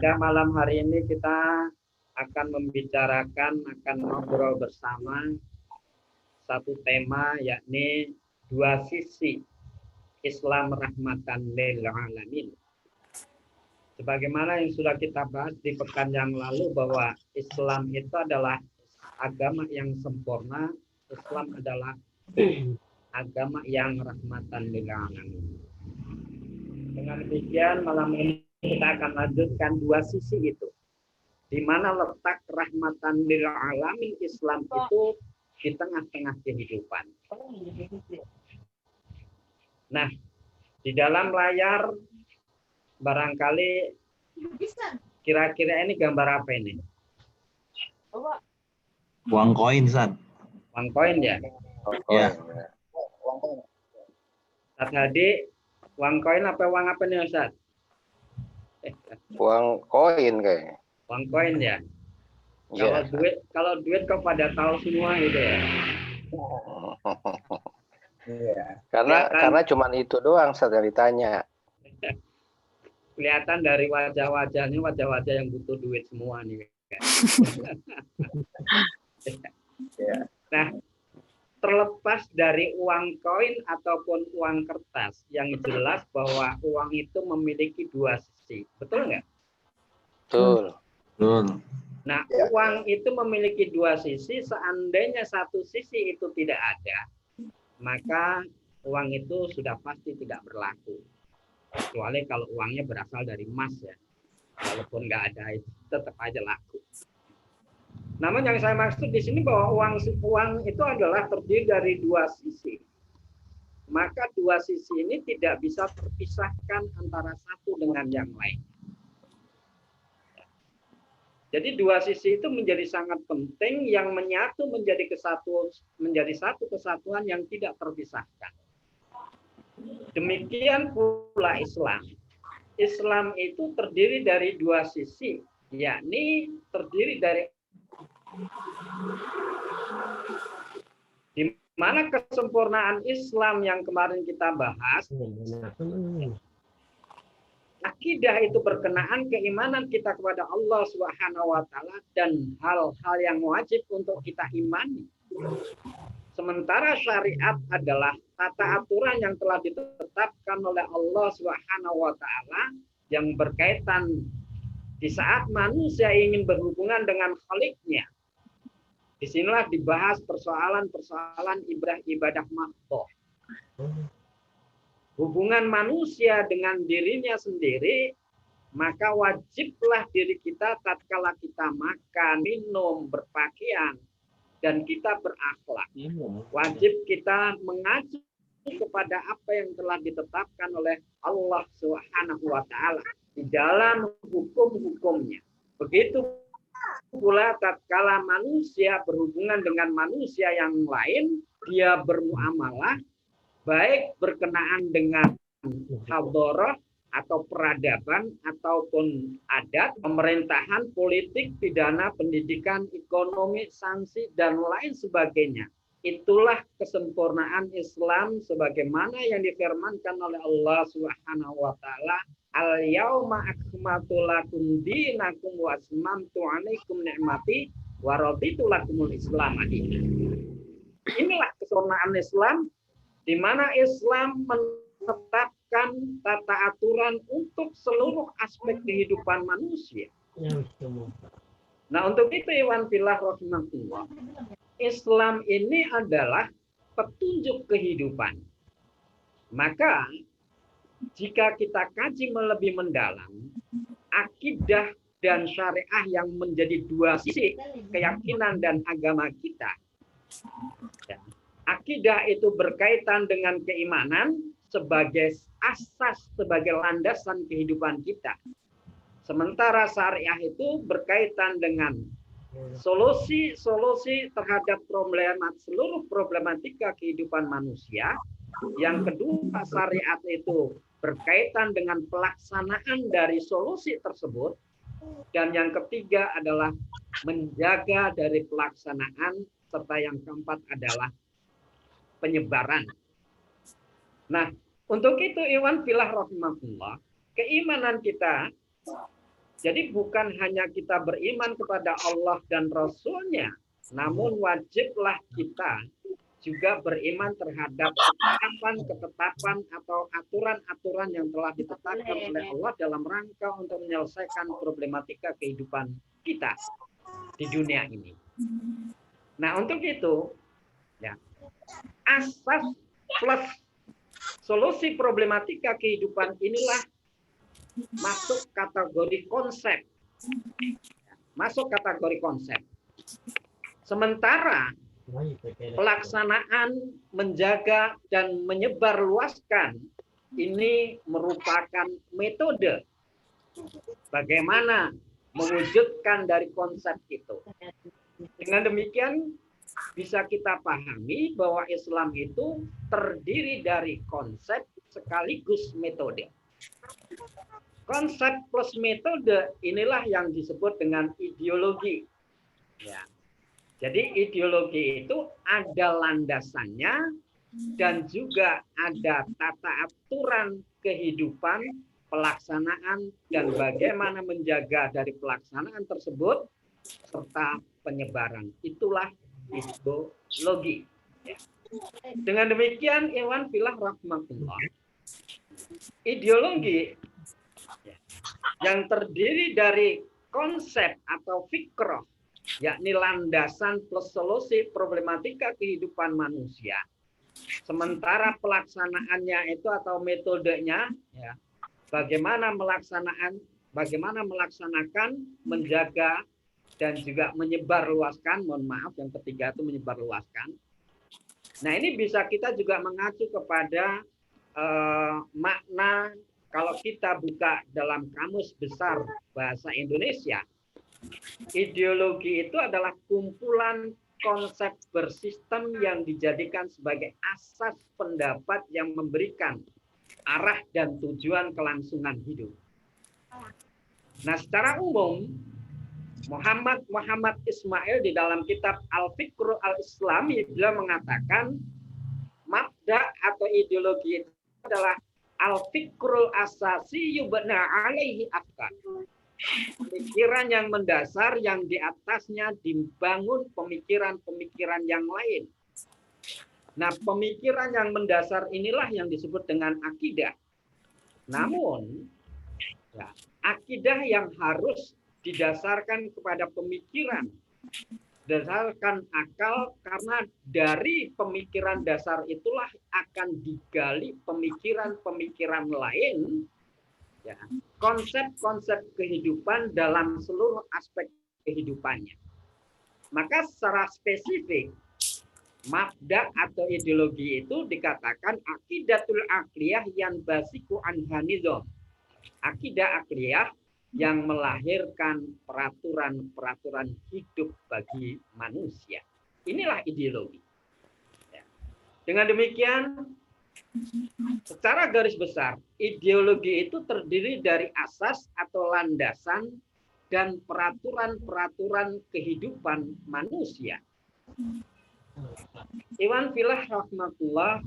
Pada malam hari ini kita akan akan ngobrol bersama satu tema, yakni dua sisi Islam rahmatan lil alamin. Sebagaimana yang sudah kita bahas di pekan yang lalu, bahwa Islam itu adalah agama yang sempurna, Islam adalah agama yang rahmatan lil alamin. Dengan demikian malam ini kita akan lanjutkan dua sisi itu, di mana letak rahmatan lil alamin Islam itu di tengah-tengah kehidupan. Nah, di dalam layar barangkali kira-kira ini gambar apa ini? Uang koin, San. Uang koin ya? Ya. Ustaz Hadi, uang koin apa uang apa nih Ustaz? Uang koin kayaknya. Uang koin ya? Ya. Kalau duit kok pada tahu semua gitu ya? Karena cuman itu doang saat yang ditanya. Kelihatan dari wajah-wajahnya, wajah-wajah yang butuh duit semua nih. Nah, terlepas dari uang koin ataupun uang kertas, yang jelas bahwa uang itu memiliki dua sisi. Betul nggak? Betul. Nah, uang itu memiliki dua sisi. Seandainya satu sisi itu tidak ada, maka uang itu sudah pasti tidak berlaku. Kecuali kalau uangnya berasal dari emas ya. Walaupun nggak ada, itu tetap aja laku. Namun yang saya maksud di sini bahwa uang itu adalah terdiri dari dua sisi. Maka dua sisi ini tidak bisa terpisahkan antara satu dengan yang lain. Jadi dua sisi itu menjadi sangat penting, yang menyatu menjadi satu kesatuan yang tidak terpisahkan. Demikian pula Islam. Islam itu terdiri dari dua sisi, yakni terdiri dari di mana kesempurnaan Islam yang kemarin kita bahas. Akidah itu berkenaan keimanan kita kepada Allah Subhanahu wa taala dan hal-hal yang wajib untuk kita imani. Sementara syariat adalah tata aturan yang telah ditetapkan oleh Allah Subhanahu wa taala yang berkaitan di saat manusia ingin berhubungan dengan Khalik-Nya. Disinilah dibahas persoalan-persoalan ibadah makhluk. Hubungan manusia dengan dirinya sendiri, maka wajiblah diri kita tatkala kita makan, minum, berpakaian, dan kita berakhlak. Wajib kita mengacu kepada apa yang telah ditetapkan oleh Allah Subhanahu wa taala di dalam hukum-hukumnya. Begitu pula tatkala manusia berhubungan dengan manusia yang lain, dia bermuamalah baik berkenaan dengan hadharah atau peradaban ataupun adat, pemerintahan, politik, pidana, pendidikan, ekonomi, sanksi, dan lain sebagainya. Itulah kesempurnaan Islam sebagaimana yang difirmankan oleh Allah Subhanahu wa taala, al-yauma akmaltu lakum dinakum wa atmamtu 'alaikum ni'mati wa raditu lakumul Islam madina. Inilah kesempurnaan Islam, di mana Islam menetapkan tata aturan untuk seluruh aspek kehidupan manusia. Nah, untuk itu Iwan Fillah rahimahullah, Islam ini adalah petunjuk kehidupan. Maka jika kita kaji lebih mendalam, akidah dan syariah yang menjadi dua sisi keyakinan dan agama kita. Akidah itu berkaitan dengan keimanan sebagai asas, sebagai landasan kehidupan kita. Sementara syariah itu berkaitan dengan solusi terhadap seluruh problematika kehidupan manusia. Yang kedua, syariat itu berkaitan dengan pelaksanaan dari solusi tersebut. Dan yang ketiga adalah menjaga dari pelaksanaan, serta yang keempat adalah penyebaran. Nah, untuk itu Iwan Fillah rahimahullah, keimanan kita Jadi bukan hanya kita beriman kepada Allah dan Rasul-Nya, namun wajiblah kita juga beriman terhadap ketetapan atau aturan-aturan yang telah ditetapkan oleh Allah dalam rangka untuk menyelesaikan problematika kehidupan kita di dunia ini. Nah, untuk itu, ya, asas plus solusi problematika kehidupan inilah masuk kategori konsep. Masuk kategori konsep. Sementara pelaksanaan, menjaga, dan menyebarluaskan ini merupakan metode bagaimana mewujudkan dari konsep itu. Dengan demikian, bisa kita pahami bahwa Islam itu terdiri dari konsep sekaligus metode. Konsep plus metode inilah yang disebut dengan ideologi. Ya. Jadi ideologi itu ada landasannya dan juga ada tata aturan kehidupan, pelaksanaan, dan bagaimana menjaga dari pelaksanaan tersebut serta penyebaran. Itulah ideologi. Ya. Dengan demikian, Iwan filah rahmatullah. Ideologi yang terdiri dari konsep atau fikrah, yakni landasan plus solusi problematika kehidupan manusia. Sementara pelaksanaannya itu atau metodenya, ya, bagaimana melaksanakan, menjaga, dan juga menyebarluaskan. Mohon maaf, yang ketiga itu menyebarluaskan. Nah, ini bisa kita juga mengacu kepada makna. Kalau kita buka dalam Kamus Besar Bahasa Indonesia, ideologi itu adalah kumpulan konsep bersistem yang dijadikan sebagai asas pendapat yang memberikan arah dan tujuan kelangsungan hidup. Nah, secara umum, Muhammad Ismail di dalam kitab Al-Fiqh Al-Islami beliau mengatakan mabda atau ideologi itu adalah al-fikrul asasi yubna alaihi afkar. Pemikiran yang mendasar yang di atasnya dibangun pemikiran-pemikiran yang lain. Nah, pemikiran yang mendasar inilah yang disebut dengan akidah. Namun, ya, akidah yang harus didasarkan kepada pemikiran, berdasarkan akal, karena dari pemikiran dasar itulah akan digali pemikiran-pemikiran lain, ya, konsep-konsep kehidupan dalam seluruh aspek kehidupannya. Maka secara spesifik, mabda atau ideologi itu dikatakan akidatul akliyah yang basiku anhanidhom. Akidah akliyah yang melahirkan peraturan-peraturan hidup bagi manusia. Inilah ideologi. Dengan demikian, secara garis besar, ideologi itu terdiri dari asas atau landasan dan peraturan-peraturan kehidupan manusia. Iwan filah rahmatullah,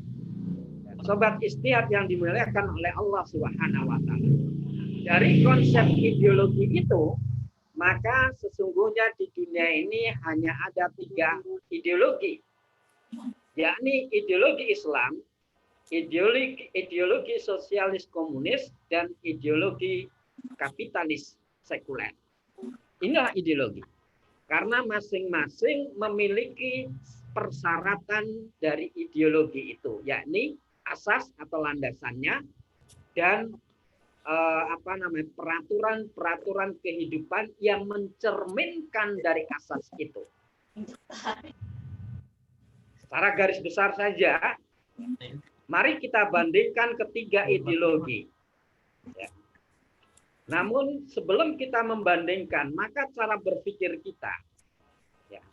sobat istihad yang dimuliakan oleh Allah Subhanahu wa taala. Dari konsep ideologi itu, maka sesungguhnya di dunia ini hanya ada 3 ideologi, yakni ideologi Islam, ideologi sosialis komunis, dan ideologi kapitalis sekuler. Inilah ideologi. Karena masing-masing memiliki persyaratan dari ideologi itu, yakni asas atau landasannya dan peraturan-peraturan kehidupan yang mencerminkan dari asas itu. Secara garis besar saja, mari kita bandingkan ketiga ideologi. Ya. Namun sebelum kita membandingkan, maka cara berpikir kita, ya,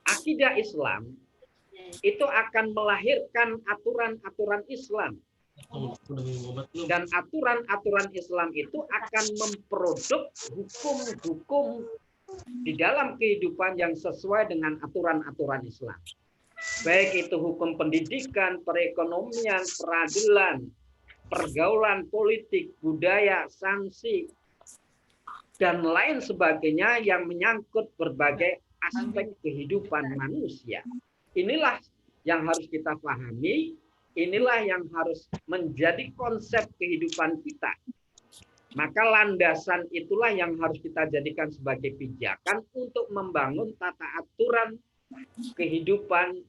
akidah Islam itu akan melahirkan aturan-aturan Islam. Dan aturan-aturan Islam itu akan memproduk hukum-hukum di dalam kehidupan yang sesuai dengan aturan-aturan Islam. Baik itu hukum pendidikan, perekonomian, peradilan, pergaulan politik, budaya, sanksi, dan lain sebagainya yang menyangkut berbagai aspek kehidupan manusia. Inilah yang harus kita pahami, inilah yang harus menjadi konsep kehidupan kita. Maka landasan itulah yang harus kita jadikan sebagai pijakan untuk membangun tata aturan kehidupan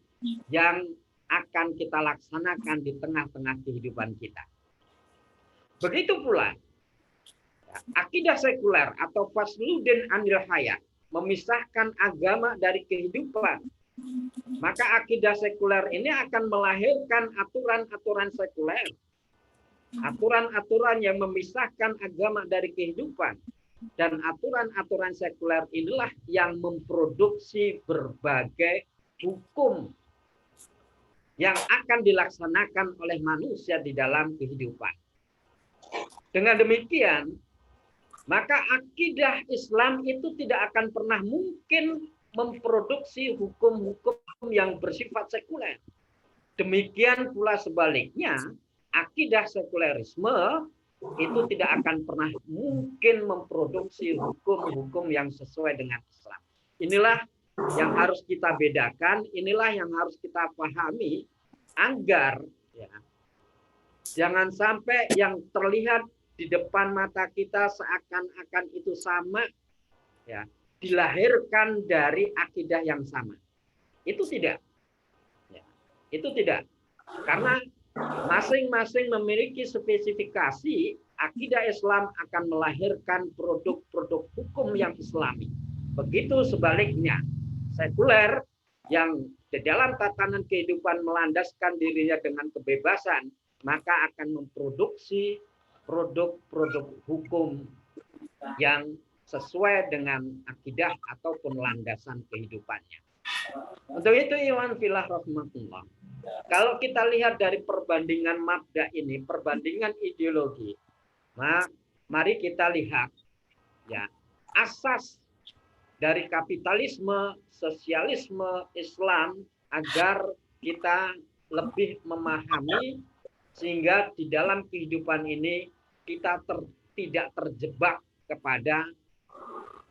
yang akan kita laksanakan di tengah-tengah kehidupan kita. Begitu pula akidah sekuler atau fasludin anil hayat, memisahkan agama dari kehidupan. Maka akidah sekuler ini akan melahirkan aturan-aturan sekuler. Aturan-aturan yang memisahkan agama dari kehidupan. Dan aturan-aturan sekuler inilah yang memproduksi berbagai hukum yang akan dilaksanakan oleh manusia di dalam kehidupan. Dengan demikian, maka akidah Islam itu tidak akan pernah mungkin memproduksi hukum-hukum yang bersifat sekuler. Demikian pula sebaliknya, akidah sekulerisme itu tidak akan pernah mungkin memproduksi hukum-hukum yang sesuai dengan Islam. Inilah yang harus kita bedakan, inilah yang harus kita pahami agar jangan sampai yang terlihat di depan mata kita seakan-akan itu sama, dilahirkan dari akidah yang sama. Itu tidak. Itu tidak. Karena masing-masing memiliki spesifikasi, akidah Islam akan melahirkan produk-produk hukum yang Islami. Begitu sebaliknya, sekuler yang di dalam tatanan kehidupan melandaskan dirinya dengan kebebasan, maka akan memproduksi produk-produk hukum yang sesuai dengan akidah ataupun landasan kehidupannya. Untuk itu, Iwan filah rahmatullah. Kalau kita lihat dari perbandingan mabda ini, perbandingan ideologi, mari kita lihat asas dari kapitalisme, sosialisme, Islam agar kita lebih memahami sehingga di dalam kehidupan ini kita tidak terjebak kepada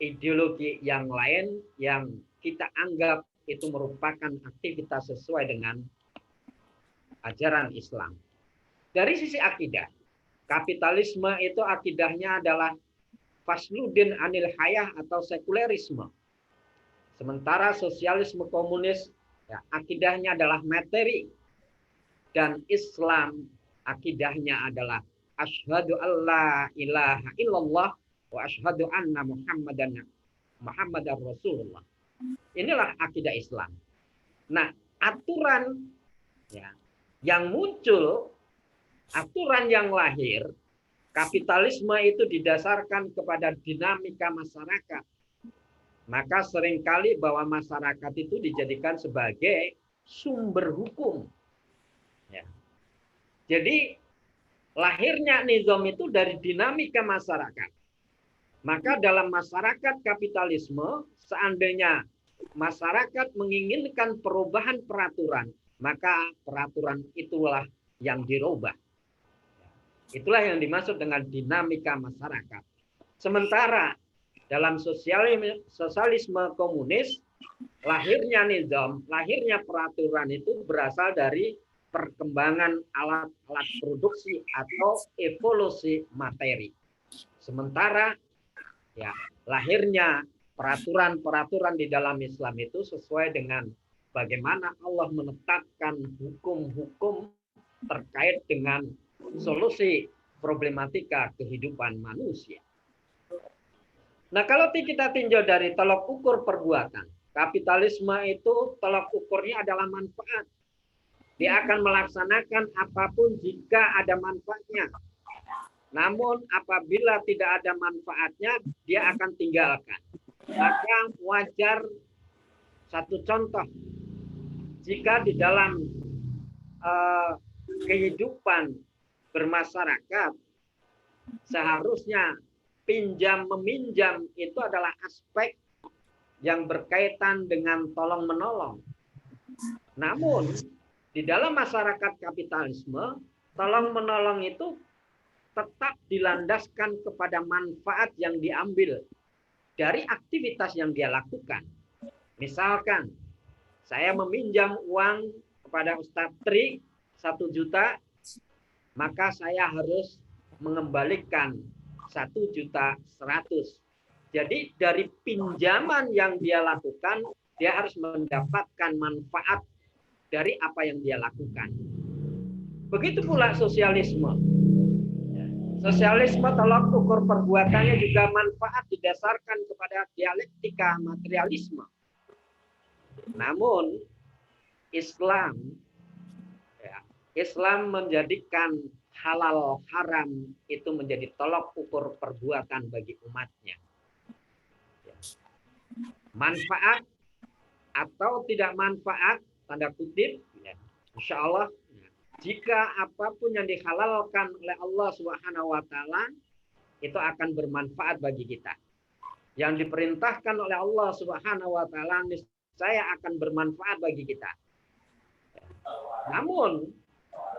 ideologi yang lain yang kita anggap itu merupakan aktivitas sesuai dengan ajaran Islam. Dari sisi akidah, kapitalisme itu akidahnya adalah fasludin anil hayah atau sekulerisme. Sementara sosialisme komunis akidahnya adalah materi, dan Islam akidahnya adalah asyhadu alla ilaha illallah wa asyhadu anna Muhammadar Rasulullah. Inilah akidah Islam. Nah, aturan yang muncul, aturan yang lahir, kapitalisme itu didasarkan kepada dinamika masyarakat. Maka seringkali bahwa masyarakat itu dijadikan sebagai sumber hukum. Jadi lahirnya nizam itu dari dinamika masyarakat. Maka dalam masyarakat kapitalisme, seandainya masyarakat menginginkan perubahan peraturan, maka peraturan itulah yang dirubah. Itulah yang dimaksud dengan dinamika masyarakat. Sementara dalam sosialisme komunis, lahirnya nizam, lahirnya peraturan itu berasal dari perkembangan alat-alat produksi atau evolusi materi. Sementara lahirnya peraturan-peraturan di dalam Islam itu sesuai dengan bagaimana Allah menetapkan hukum-hukum terkait dengan solusi problematika kehidupan manusia. Nah, kalau kita tinjau dari tolak ukur perbuatan, kapitalisme itu tolak ukurnya adalah manfaat. Dia akan melaksanakan apapun jika ada manfaatnya. Namun apabila tidak ada manfaatnya, dia akan tinggalkan. Maka wajar satu contoh, jika di dalam kehidupan bermasyarakat, seharusnya pinjam-meminjam itu adalah aspek yang berkaitan dengan tolong-menolong. Namun, di dalam masyarakat kapitalisme, tolong-menolong itu tetap dilandaskan kepada manfaat yang diambil dari aktivitas yang dia lakukan. Misalkan, saya meminjam uang kepada Ustadz Tri 1 juta, maka saya harus mengembalikan 1.100.000. Jadi dari pinjaman yang dia lakukan, dia harus mendapatkan manfaat dari apa yang dia lakukan. Begitu pula sosialisme. Sosialisme tolak ukur perbuatannya juga manfaat didasarkan kepada dialektika materialisme. Namun Islam menjadikan halal haram itu menjadi tolak ukur perbuatan bagi umatnya. Manfaat atau tidak manfaat, tanda kutip, insya Allah, jika apapun yang dihalalkan oleh Allah Subhanahu wa Ta'ala, itu akan bermanfaat bagi kita. Yang diperintahkan oleh Allah Subhanahu wa Ta'ala, niscaya akan bermanfaat bagi kita. Namun,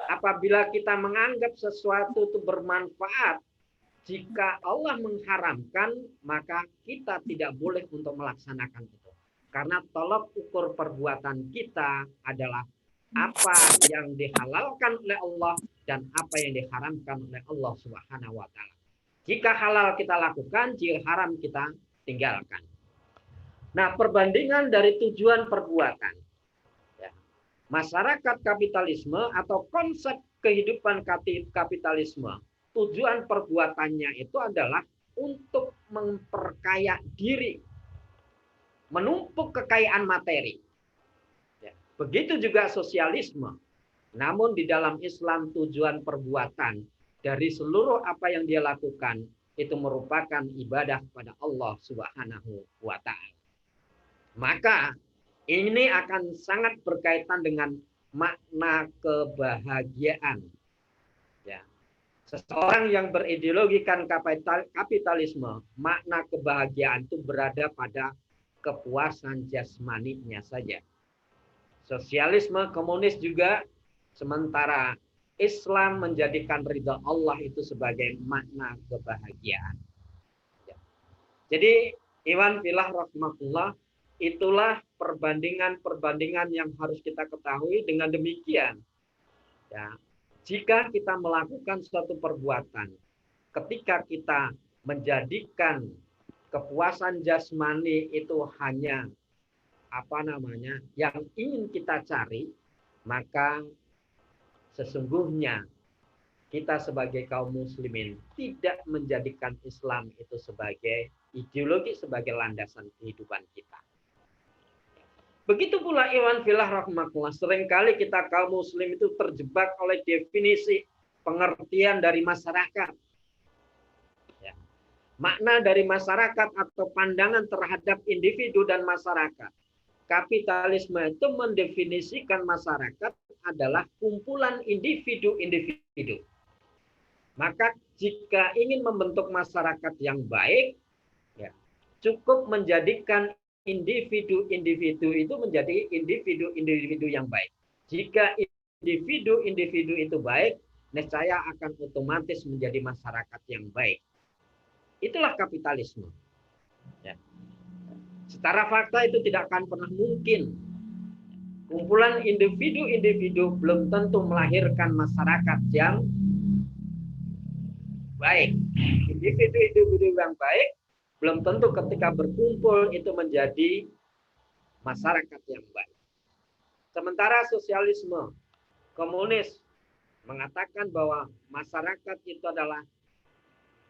apabila kita menganggap sesuatu itu bermanfaat, jika Allah mengharamkan, maka kita tidak boleh untuk melaksanakan itu. Karena tolak ukur perbuatan kita adalah apa yang dihalalkan oleh Allah dan apa yang diharamkan oleh Allah Subhanahu wa Ta'ala. Jika halal kita lakukan, jika haram kita tinggalkan. Nah, perbandingan dari tujuan perbuatan. Masyarakat kapitalisme atau konsep kehidupan kapitalisme, tujuan perbuatannya itu adalah untuk memperkaya diri, menumpuk kekayaan materi. Begitu juga sosialisme. Namun di dalam Islam tujuan perbuatan dari seluruh apa yang dia lakukan itu merupakan ibadah kepada Allah Subhanahu wa Ta'ala. Maka ini akan sangat berkaitan dengan makna kebahagiaan. Ya. Seseorang yang berideologikan kapitalisme, makna kebahagiaan itu berada pada kepuasan jasmaninya saja. Sosialisme, komunis juga, sementara Islam menjadikan ridha Allah itu sebagai makna kebahagiaan. Ya. Jadi, Iwan filah rahmatullah, itulah perbandingan-perbandingan yang harus kita ketahui. Dengan demikian, ya, jika kita melakukan suatu perbuatan, ketika kita menjadikan kepuasan jasmani itu hanya yang ingin kita cari, maka sesungguhnya kita sebagai kaum muslimin tidak menjadikan Islam itu sebagai ideologi, sebagai landasan kehidupan kita. Begitu pula Iwan filah rahmatullah, seringkali kita kaum muslim itu terjebak oleh definisi pengertian dari masyarakat. Ya. Makna dari masyarakat atau pandangan terhadap individu dan masyarakat. Kapitalisme itu mendefinisikan masyarakat adalah kumpulan individu-individu. Maka jika ingin membentuk masyarakat yang baik, ya, cukup menjadikan individu-individu itu menjadi individu-individu yang baik. Jika individu-individu itu baik, niscaya akan otomatis menjadi masyarakat yang baik. Itulah kapitalisme. Ya. Secara fakta itu tidak akan pernah mungkin. Kumpulan individu-individu belum tentu melahirkan masyarakat yang baik. Individu-individu yang baik belum tentu ketika berkumpul itu menjadi masyarakat yang baik. Sementara sosialisme, komunis mengatakan bahwa masyarakat itu adalah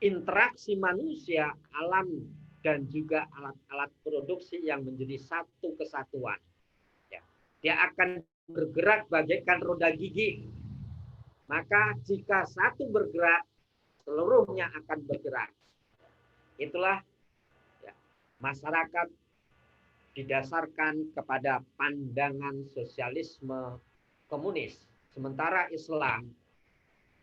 interaksi manusia, alam, dan juga alat-alat produksi yang menjadi satu kesatuan. Ya. Dia akan bergerak bagaikan roda gigi. Maka jika satu bergerak, seluruhnya akan bergerak. Itulah ya, masyarakat didasarkan kepada pandangan sosialisme komunis. Sementara Islam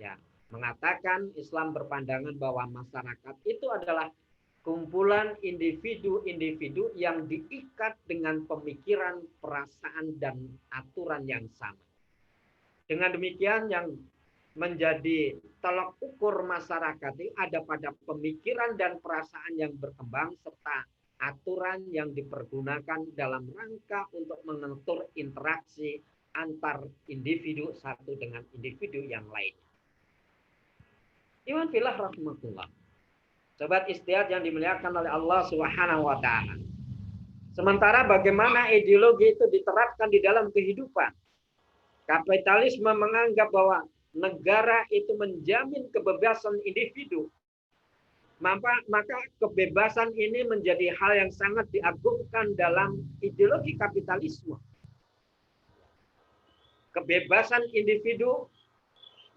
ya mengatakan, Islam berpandangan bahwa masyarakat itu adalah kumpulan individu-individu yang diikat dengan pemikiran, perasaan, dan aturan yang sama. Dengan demikian yang menjadi tolak ukur masyarakat ini ada pada pemikiran dan perasaan yang berkembang serta aturan yang dipergunakan dalam rangka untuk mengatur interaksi antar individu satu dengan individu yang lainnya. Iwan fillah rahmatullah. Sobat Istihad yang dimuliakan oleh Allah Subhanahu wa taala. Sementara bagaimana ideologi itu diterapkan di dalam kehidupan. Kapitalisme menganggap bahwa negara itu menjamin kebebasan individu. Maka kebebasan ini menjadi hal yang sangat diagungkan dalam ideologi kapitalisme. Kebebasan individu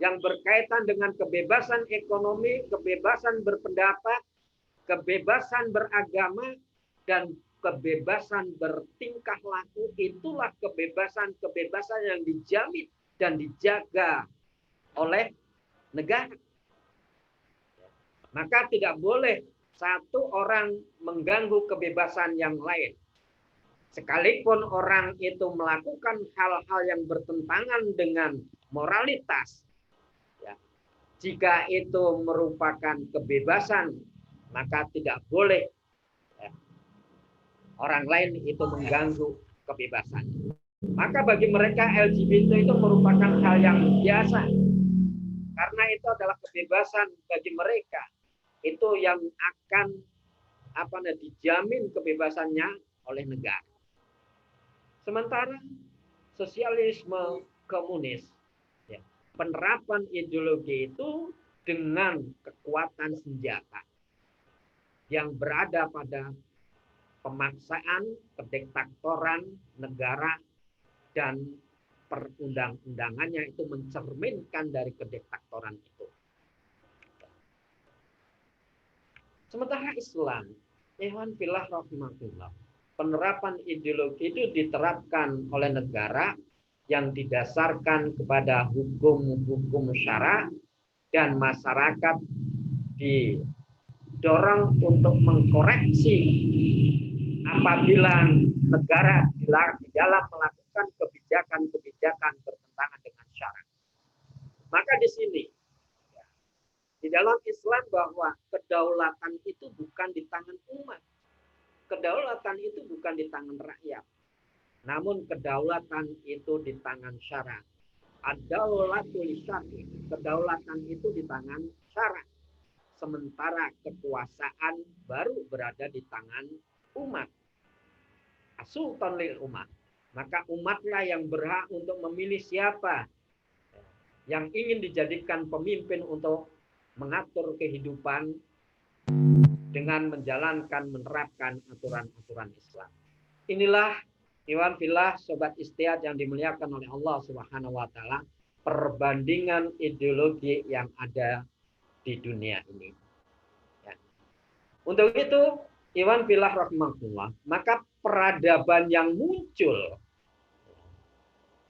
yang berkaitan dengan kebebasan ekonomi, kebebasan berpendapat, kebebasan beragama, dan kebebasan bertingkah laku, itulah kebebasan yang dijamin dan dijaga oleh negara. Maka tidak boleh satu orang mengganggu kebebasan yang lain. Sekalipun orang itu melakukan hal-hal yang bertentangan dengan moralitas, ya, jika itu merupakan kebebasan, maka tidak boleh orang lain itu mengganggu kebebasan. Maka bagi mereka LGBT itu merupakan hal yang biasa. Karena itu adalah kebebasan bagi mereka. Itu yang akan dijamin kebebasannya oleh negara. Sementara sosialisme komunis, ya, penerapan ideologi itu dengan kekuatan senjata yang berada pada pemaksaan, kediktatoran negara, dan perundang-undangannya itu mencerminkan dari kediktatoran itu. Sementara Islam, Ikhwan fillah rahimahullah, penerapan ideologi itu diterapkan oleh negara yang didasarkan kepada hukum-hukum syara dan masyarakat didorong untuk mengkoreksi apabila negara di dalam melakukan kebijakan-kebijakan bertentangan dengan syara. Maka di sini di dalam Islam bahwa kedaulatan itu bukan di tangan umat. Kedaulatan itu bukan di tangan rakyat. Namun kedaulatan itu di tangan syara. Ad-daulatul syar'i. Kedaulatan itu di tangan syara. Sementara kekuasaan baru berada di tangan umat. As-sultan lil umat. Maka umatlah yang berhak untuk memilih siapa yang ingin dijadikan pemimpin untuk mengatur kehidupan dengan menerapkan aturan-aturan Islam. Inilah Iwan fillah sobat Istihad yang dimuliakan oleh Allah Subhanahu wa taala, perbandingan ideologi yang ada di dunia ini. Ya. Untuk itu Iwan fillah rahmatullah, maka peradaban yang muncul,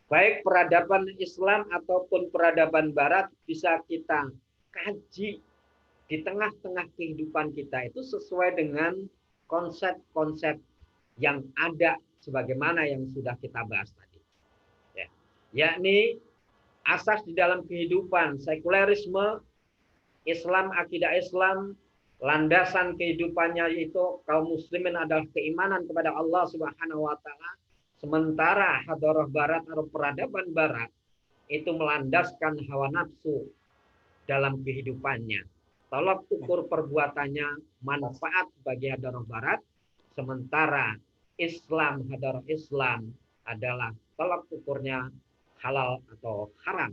baik peradaban Islam ataupun peradaban Barat, bisa kita kaji di tengah-tengah kehidupan kita itu sesuai dengan konsep-konsep yang ada sebagaimana yang sudah kita bahas tadi. Ya. Yakni asas di dalam kehidupan, sekulerisme, Islam, akidah Islam, landasan kehidupannya itu kaum muslimin adalah keimanan kepada Allah Subhanahu wa taala. Sementara hadarah Barat atau peradaban Barat itu melandaskan hawa nafsu dalam kehidupannya. Tolak ukur perbuatannya manfaat bagi hadarah Barat, sementara Islam, hadarah Islam adalah tolak ukurnya halal atau haram,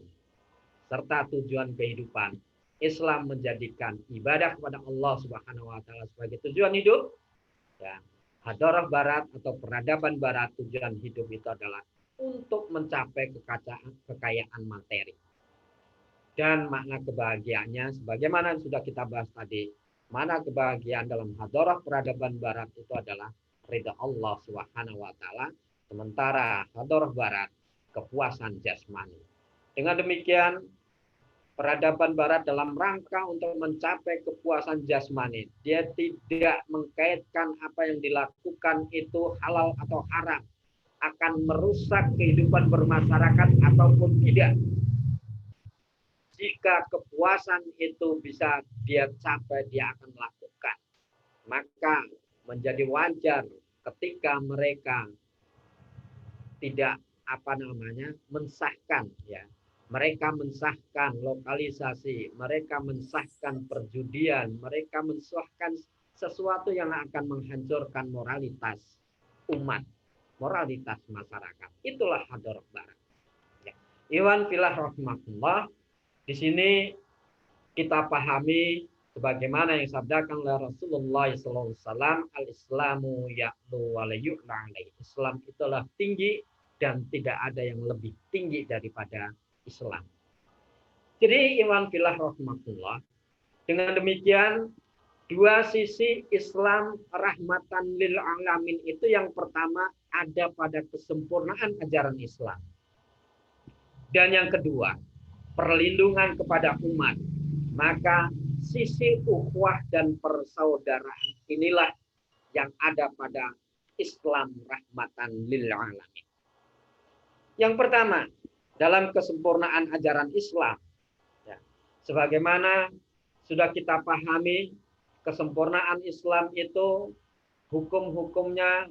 serta tujuan kehidupan. Islam menjadikan ibadah kepada Allah Subhanahu wa taala sebagai tujuan hidup. Ya. Hadarah Barat atau peradaban Barat, tujuan hidup itu adalah untuk mencapai kekayaan materi. Dan makna kebahagiaannya, sebagaimana yang sudah kita bahas tadi, mana kebahagiaan dalam hadarah peradaban Barat itu adalah ridha Allah Subhanahu wa taala, sementara hadarah Barat kepuasan jasmani. Dengan demikian, peradaban Barat dalam rangka untuk mencapai kepuasan jasmani, dia tidak mengkaitkan apa yang dilakukan itu halal atau haram, akan merusak kehidupan bermasyarakat ataupun tidak. jika kepuasan itu bisa dia capai, dia akan melakukan. Maka menjadi wajar ketika mereka tidak mensahkan, ya. Mereka mensahkan lokalisasi, mereka mensahkan perjudian, mereka mensahkan sesuatu yang akan menghancurkan moralitas umat, moralitas masyarakat. Itulah hadorah barat. Ya. Iwan filah rahmatullah. Di sini kita pahami sebagaimana yang sabdakan oleh Rasulullah SAW, al-Islamu ya'lu wa la yu'la alaih. Islam itulah tinggi dan tidak ada yang lebih tinggi daripada Islam. Jadi iman fillah rahmatullah. Dengan demikian dua sisi Islam rahmatan lil alamin itu yang pertama ada pada kesempurnaan ajaran Islam. Dan yang kedua, perlindungan kepada umat. Maka sisi ukhuwah dan persaudaraan inilah yang ada pada Islam rahmatan lil alamin. Yang pertama, dalam kesempurnaan ajaran Islam, ya, sebagaimana sudah kita pahami, kesempurnaan Islam itu hukum-hukumnya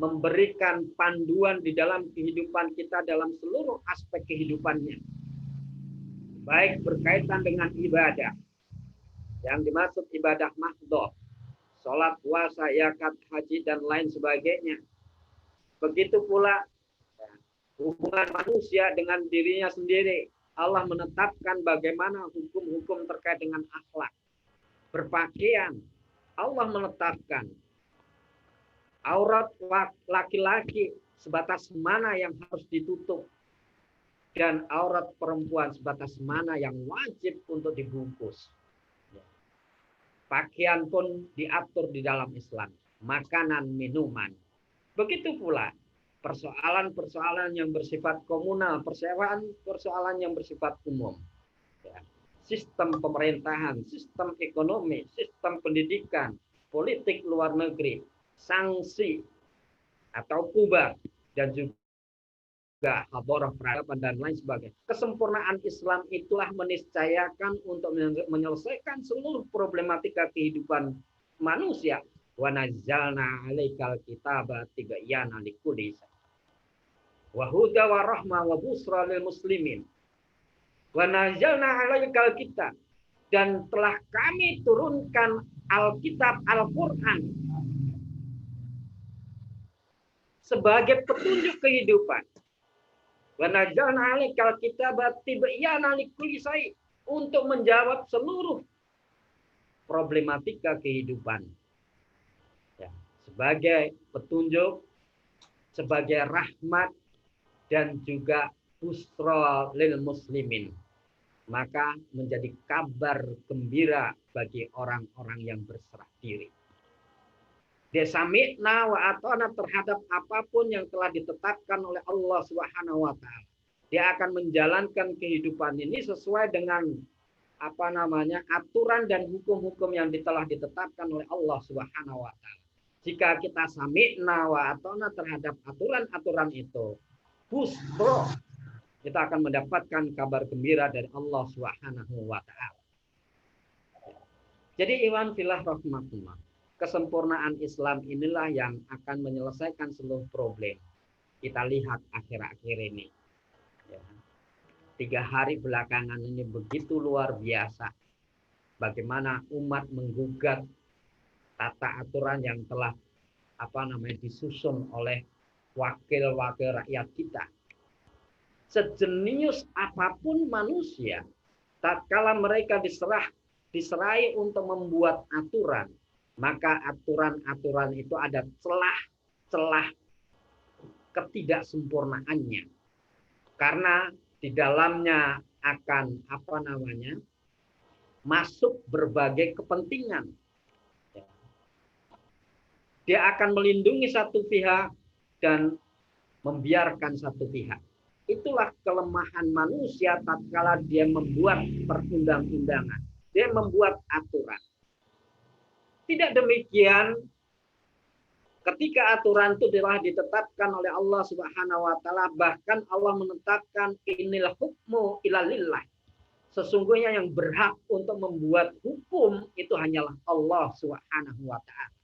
memberikan panduan di dalam kehidupan kita dalam seluruh aspek kehidupannya. Baik berkaitan dengan ibadah, yang dimaksud ibadah mahdhah, sholat, puasa, zakat, haji, dan lain sebagainya. Begitu pula hubungan manusia dengan dirinya sendiri. Allah menetapkan bagaimana hukum-hukum terkait dengan akhlak. Berpakaian, Allah menetapkan aurat laki-laki sebatas mana yang harus ditutup dan aurat perempuan sebatas mana yang wajib untuk dibungkus. Pakaian pun diatur di dalam Islam, makanan, minuman. Begitu pula persoalan-persoalan yang bersifat komunal, persoalan yang bersifat umum. Ya. Sistem pemerintahan, sistem ekonomi, sistem pendidikan, politik luar negeri, sanksi atau kubah, dan juga hadharah peradaban dan lain sebagainya. Kesempurnaan Islam itulah meniscayakan untuk menyelesaikan seluruh problematika kehidupan manusia. Wa nazzalna 'alaikal kitaba tibyana likulli syai' wa huda wa rahma wa busra lil muslimin. Wa nazzalna 'alaikal kitab, dan telah kami turunkan Alkitab Al-Qur'an sebagai petunjuk kehidupan. Wa nazzalna 'alaikal kitaba tibyana likulli syai', untuk menjawab seluruh problematika kehidupan. Ya, sebagai petunjuk, sebagai rahmat, dan juga busra lil muslimin. Maka menjadi kabar gembira bagi orang-orang yang berserah diri. Desami'na wa ata'na terhadap apapun yang telah ditetapkan oleh Allah Subhanahu wa taala. Dia akan menjalankan kehidupan ini sesuai dengan aturan dan hukum-hukum yang telah ditetapkan oleh Allah Subhanahu wa taala. Jika kita sami'na wa ata'na terhadap aturan-aturan itu, busra, kita akan mendapatkan kabar gembira dari Allah Subhanahu wa taala. Jadi iwan fillah rahmatullah. Kesempurnaan Islam inilah yang akan menyelesaikan seluruh problem. Kita lihat akhir-akhir ini. Ya. 3 hari belakangan ini begitu luar biasa. Bagaimana umat menggugat tata aturan yang telah disusun oleh wakil-wakil rakyat kita. Sejenius apapun manusia, tatkala mereka diserai untuk membuat aturan, maka aturan-aturan itu ada celah-celah ketidaksempurnaannya. Karena di dalamnya akan masuk berbagai kepentingan. Dia akan melindungi satu pihak dan membiarkan satu pihak. Itulah kelemahan manusia tatkala dia membuat perundang-undangan. Dia membuat aturan. Tidak demikian ketika aturan itu telah ditetapkan oleh Allah Subhanahu wa taala, bahkan Allah menetapkan inil hukmu ila lillah. sesungguhnya yang berhak untuk membuat hukum itu hanyalah Allah Subhanahu wa taala.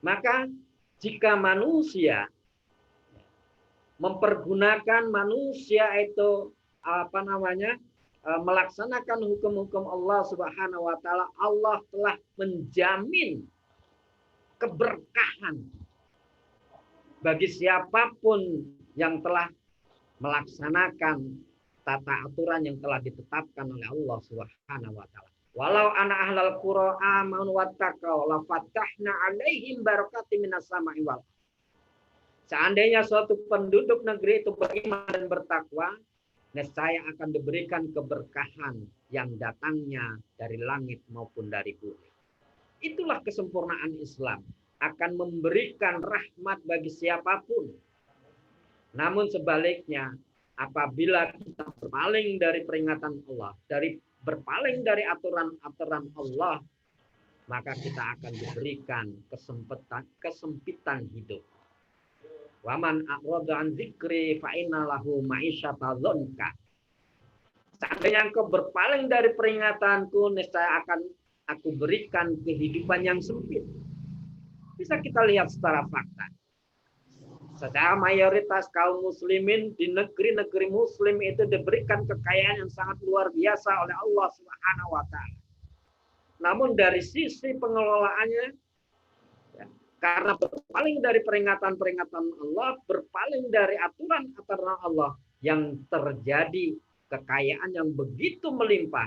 Maka jika manusia mempergunakan manusia itu melaksanakan hukum-hukum Allah Subhanahu wa taala, Allah telah menjamin keberkahan bagi siapapun yang telah melaksanakan tata aturan yang telah ditetapkan oleh Allah Subhanahu wa taala. Walau ana ahlal qura amanu wattaqau la fatahna alaihim barakatim minas sama'i wal. Seandainya suatu penduduk negeri itu beriman dan bertakwa, nescaya akan diberikan keberkahan yang datangnya dari langit maupun dari bumi. Itulah kesempurnaan Islam, akan memberikan rahmat bagi siapapun. Namun sebaliknya, apabila kita berpaling dari peringatan Allah, berpaling dari aturan-aturan Allah, maka kita akan diberikan kesempitan hidup. Waman a'rada an dzikri fa inna lahu ma'isyatan dzanka. Seandainya engkau berpaling dari peringatanku, niscaya akan aku berikan kehidupan yang sempit. Bisa kita lihat secara fakta. Secara mayoritas kaum muslimin di negeri-negeri muslim itu diberikan kekayaan yang sangat luar biasa oleh Allah Subhanahu wa taala. Namun dari sisi pengelolaannya, karena berpaling dari peringatan-peringatan Allah, berpaling dari aturan-aturan Allah, yang terjadi kekayaan yang begitu melimpah,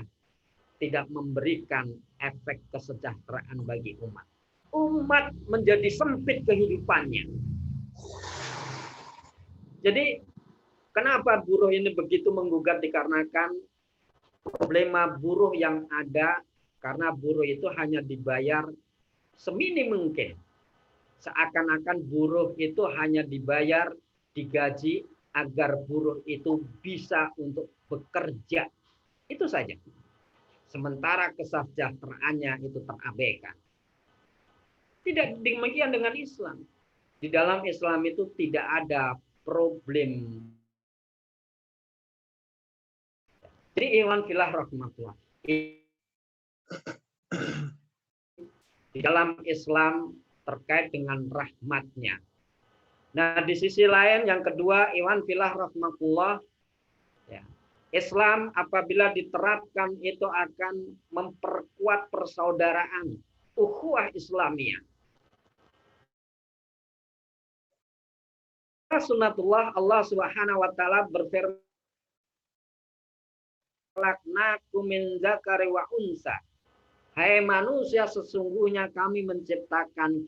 tidak memberikan efek kesejahteraan bagi umat. Umat menjadi sempit kehidupannya. Jadi, kenapa buruh ini begitu menggugat? Dikarenakan problema buruh yang ada, karena buruh itu hanya dibayar seminim mungkin. Seakan-akan buruh itu hanya dibayar, digaji agar buruh itu bisa untuk bekerja. Itu saja. Sementara kesejahteraannya itu terabaikan. Tidak demikian dengan Islam. Di dalam Islam itu tidak ada problem. Jadi iwan filah rahmatullah. Di dalam Islam terkait dengan rahmatnya. Nah, di sisi lain yang kedua, iwan filah rahmatullah, ya, Islam apabila diterapkan itu akan memperkuat persaudaraan, ukhuwah Islamiyah. Sunnatullah, Allah Subhanahu wa taala berfirman, "Khalaqnakum min dzakari wa unsa." Hai manusia, sesungguhnya kami menciptakan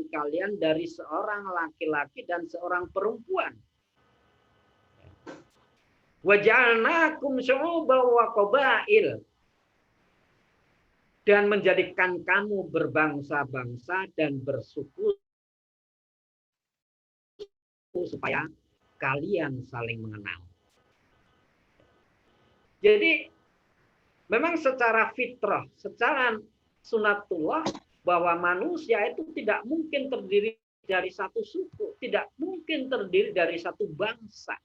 kalian dari seorang laki-laki dan seorang perempuan. Wa ja'alnakum syu'uban wa qabail. Dan menjadikan kamu berbangsa-bangsa dan bersuku supaya kalian saling mengenal. Jadi memang secara fitrah, secara sunatullah, bahwa manusia itu tidak mungkin terdiri dari satu suku, tidak mungkin terdiri dari satu bangsa.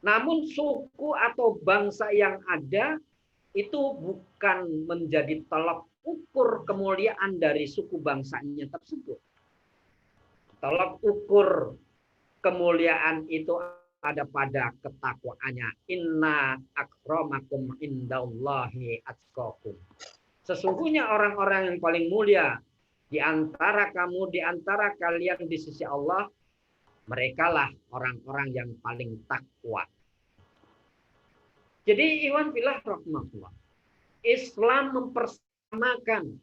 Namun suku atau bangsa yang ada itu bukan menjadi tolak ukur kemuliaan dari suku bangsanya tersebut. Tolak ukur kemuliaan itu ada pada ketakwaannya. Inna akramakum indallahi atqakum. Sesungguhnya orang-orang yang paling mulia di antara kamu, di antara kalian di sisi Allah, merekalah orang-orang yang paling takwa. Jadi iwan billah rahmatullah. Islam mempersamakan,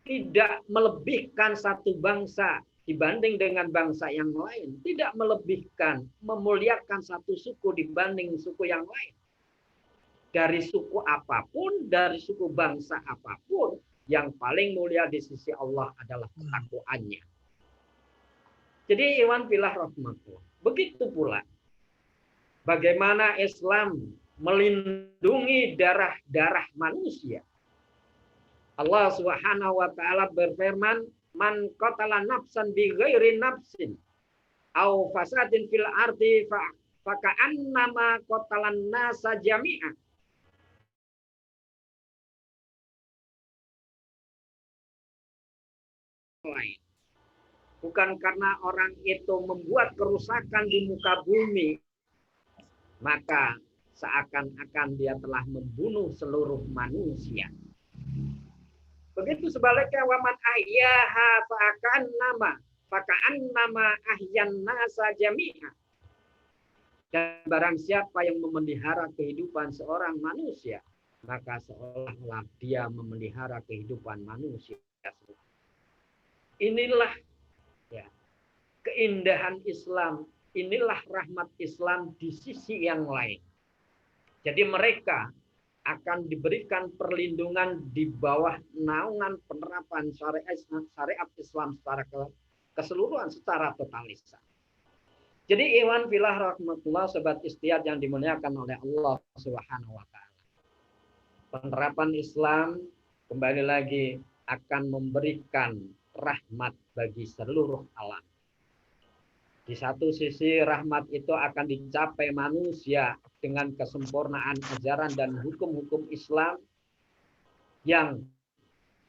tidak melebihkan satu bangsa dibanding dengan bangsa yang lain, tidak melebihkan, memuliakan satu suku dibanding suku yang lain. Dari suku apapun, dari suku bangsa apapun, yang paling mulia di sisi Allah adalah ketakwaannya. Jadi iwan filah rahmatullah. Begitu pula bagaimana Islam melindungi darah-darah manusia. Allah Subhanahu wa taala berfirman, "Man qatala nafsan bi ghairi nafsin aw fasadin fil ardi faka'annama qatalan nasa jami'ah. Lain. Bukan karena orang itu membuat kerusakan di muka bumi, maka seakan-akan dia telah membunuh seluruh manusia. Begitu sebaliknya, waman ahyaha faka'annama ahyan nasa jami'ah. Dan barang siapa yang memelihara kehidupan seorang manusia, maka seolah-olah dia memelihara kehidupan manusia. Inilah ya, keindahan Islam, inilah rahmat Islam di sisi yang lain. Jadi mereka akan diberikan perlindungan di bawah naungan penerapan syariat Islam secara keseluruhan, secara totalis. Jadi iwan filah rahmatullah, sobat Istiad yang dimuliakan oleh Allah Subhanahu wa taala. Penerapan Islam kembali lagi akan memberikan rahmat bagi seluruh alam. Di satu sisi rahmat itu akan dicapai manusia dengan kesempurnaan ajaran dan hukum-hukum Islam, yang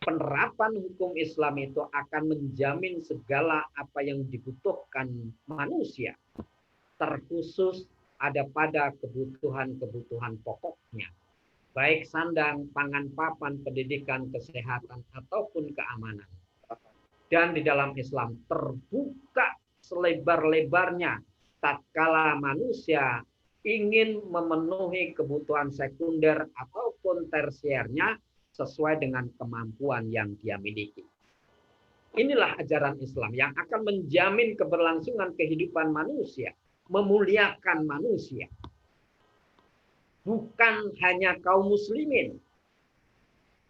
penerapan hukum Islam itu akan menjamin segala apa yang dibutuhkan manusia, terkhusus ada pada kebutuhan-kebutuhan pokoknya, baik sandang, pangan, papan, pendidikan, kesehatan, ataupun keamanan. Dan di dalam Islam terbuka selebar-lebarnya tatkala manusia ingin memenuhi kebutuhan sekunder ataupun tersiernya sesuai dengan kemampuan yang dia miliki. Inilah ajaran Islam yang akan menjamin keberlangsungan kehidupan manusia, memuliakan manusia. Bukan hanya kaum muslimin,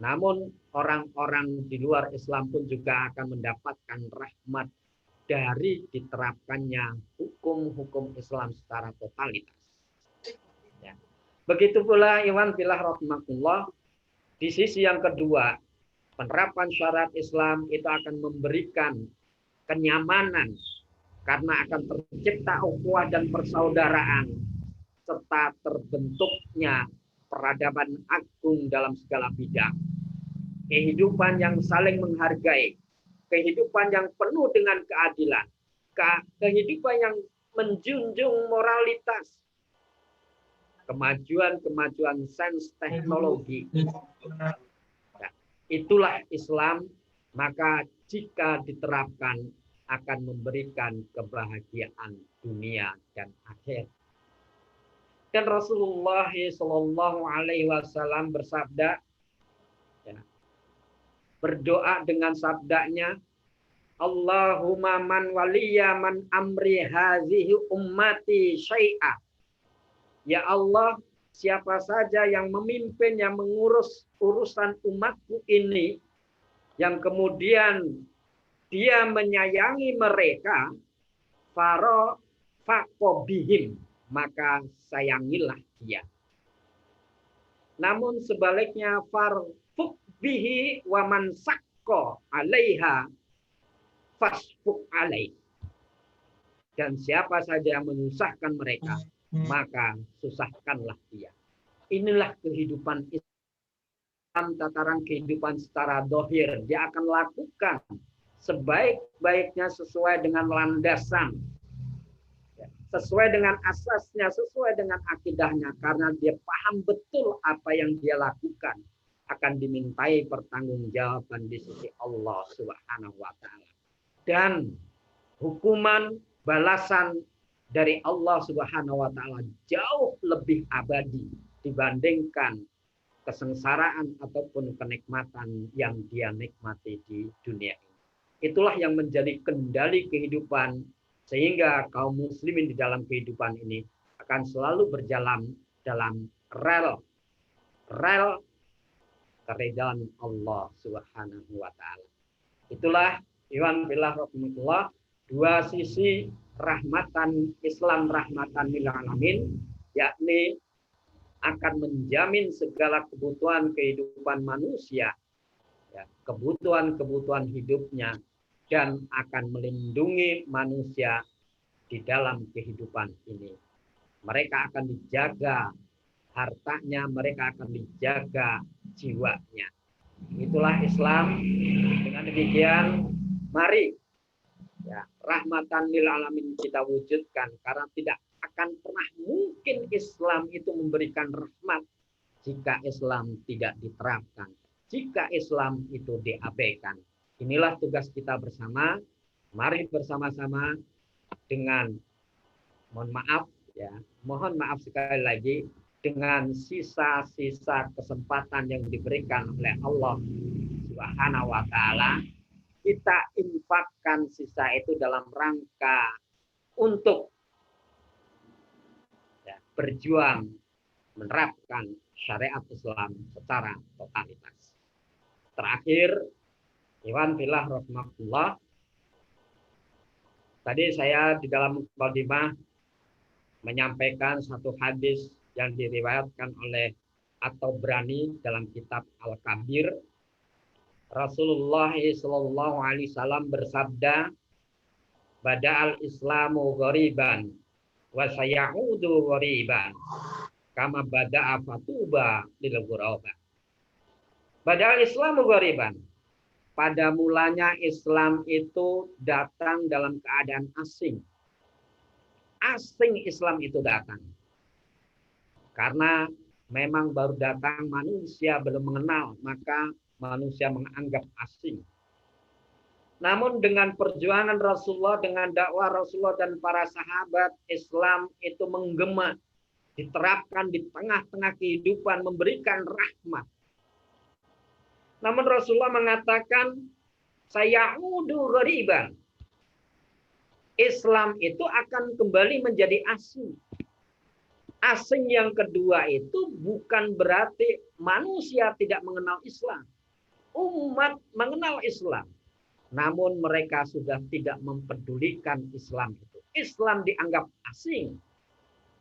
namun orang-orang di luar Islam pun juga akan mendapatkan rahmat dari diterapkannya hukum-hukum Islam secara totalitas. Ya. Begitu pula iwan filah rahmatullah, di sisi yang kedua, penerapan syariat Islam itu akan memberikan kenyamanan karena akan tercipta ukhuwah dan persaudaraan serta terbentuknya peradaban agung dalam segala bidang. Kehidupan yang saling menghargai, kehidupan yang penuh dengan keadilan, kehidupan yang menjunjung moralitas, kemajuan sains teknologi. Nah, itulah Islam, maka jika diterapkan akan memberikan kebahagiaan dunia dan akhir. Dan Rasulullah Shallallahu Alaihi Wasallam bersabda, ya, berdoa dengan sabdanya, Allahumma man waliya man amri hazihi ummati syai'ah. Ya Allah, siapa saja yang memimpin, yang mengurus urusan umatku ini, yang kemudian dia menyayangi mereka, faqobihim, maka sayangilah dia. Namun sebaliknya, farfuk bihi wa man sakko alaiha fasfuk alaih. Dan siapa saja yang menyusahkan mereka, maka susahkanlah dia. Inilah kehidupan Islam, tataran kehidupan secara dohir. Dia akan lakukan sebaik-baiknya sesuai dengan landasan, sesuai dengan asasnya, sesuai dengan akidahnya, karena dia paham betul apa yang dia lakukan akan dimintai pertanggungjawaban di sisi Allah Subhanahu wa taala. Dan hukuman balasan dari Allah Subhanahu wa taala jauh lebih abadi dibandingkan kesengsaraan ataupun kenikmatan yang dia nikmati di dunia ini. Itulah yang menjadi kendali kehidupan, sehingga kaum muslimin di dalam kehidupan ini akan selalu berjalan dalam rel keridhaan Allah Subhanahu wa taala. Itulah iwan billah rahmatullah, dua sisi rahmatan Islam, rahmatan lil alamin, yakni akan menjamin segala kebutuhan kehidupan manusia, ya, kebutuhan hidupnya, dan akan melindungi manusia di dalam kehidupan ini. mereka akan dijaga hartanya, mereka akan dijaga jiwanya. Itulah Islam. Dengan demikian, mari ya, rahmatan lil alamin kita wujudkan, karena tidak akan pernah mungkin Islam itu memberikan rahmat jika Islam tidak diterapkan, jika Islam itu diabaikan. Inilah tugas kita bersama. Mari bersama-sama dengan mohon maaf sekali lagi, dengan sisa-sisa kesempatan yang diberikan oleh Allah Subhanahu wa taala, kita infakkan sisa itu dalam rangka untuk berjuang menerapkan syariat Islam secara totalitas. Terakhir, Iwan Billah Rahmatullah, tadi saya di dalam mukadimah menyampaikan satu hadis yang diriwayatkan oleh At-Tabrani dalam kitab Al-Kabir. Rasulullah SAW bersabda, "Bada'al Islamu ghariban wa sayaudu ghariban kama bada'a fatuba lil ghuraba." Bada'al Islamu ghariban. Pada mulanya Islam itu datang dalam keadaan asing. Asing Islam itu datang. Karena memang baru datang, manusia belum mengenal, maka manusia menganggap asing. Namun dengan perjuangan Rasulullah, dengan dakwah Rasulullah dan para sahabat, Islam itu menggema, diterapkan di tengah-tengah kehidupan, memberikan rahmat. Namun Rasulullah mengatakan, sayaudu ghariban. Islam itu akan kembali menjadi asing. Asing yang kedua itu bukan berarti manusia tidak mengenal Islam. Umat mengenal Islam. Namun mereka sudah tidak mempedulikan Islam itu. Islam dianggap asing.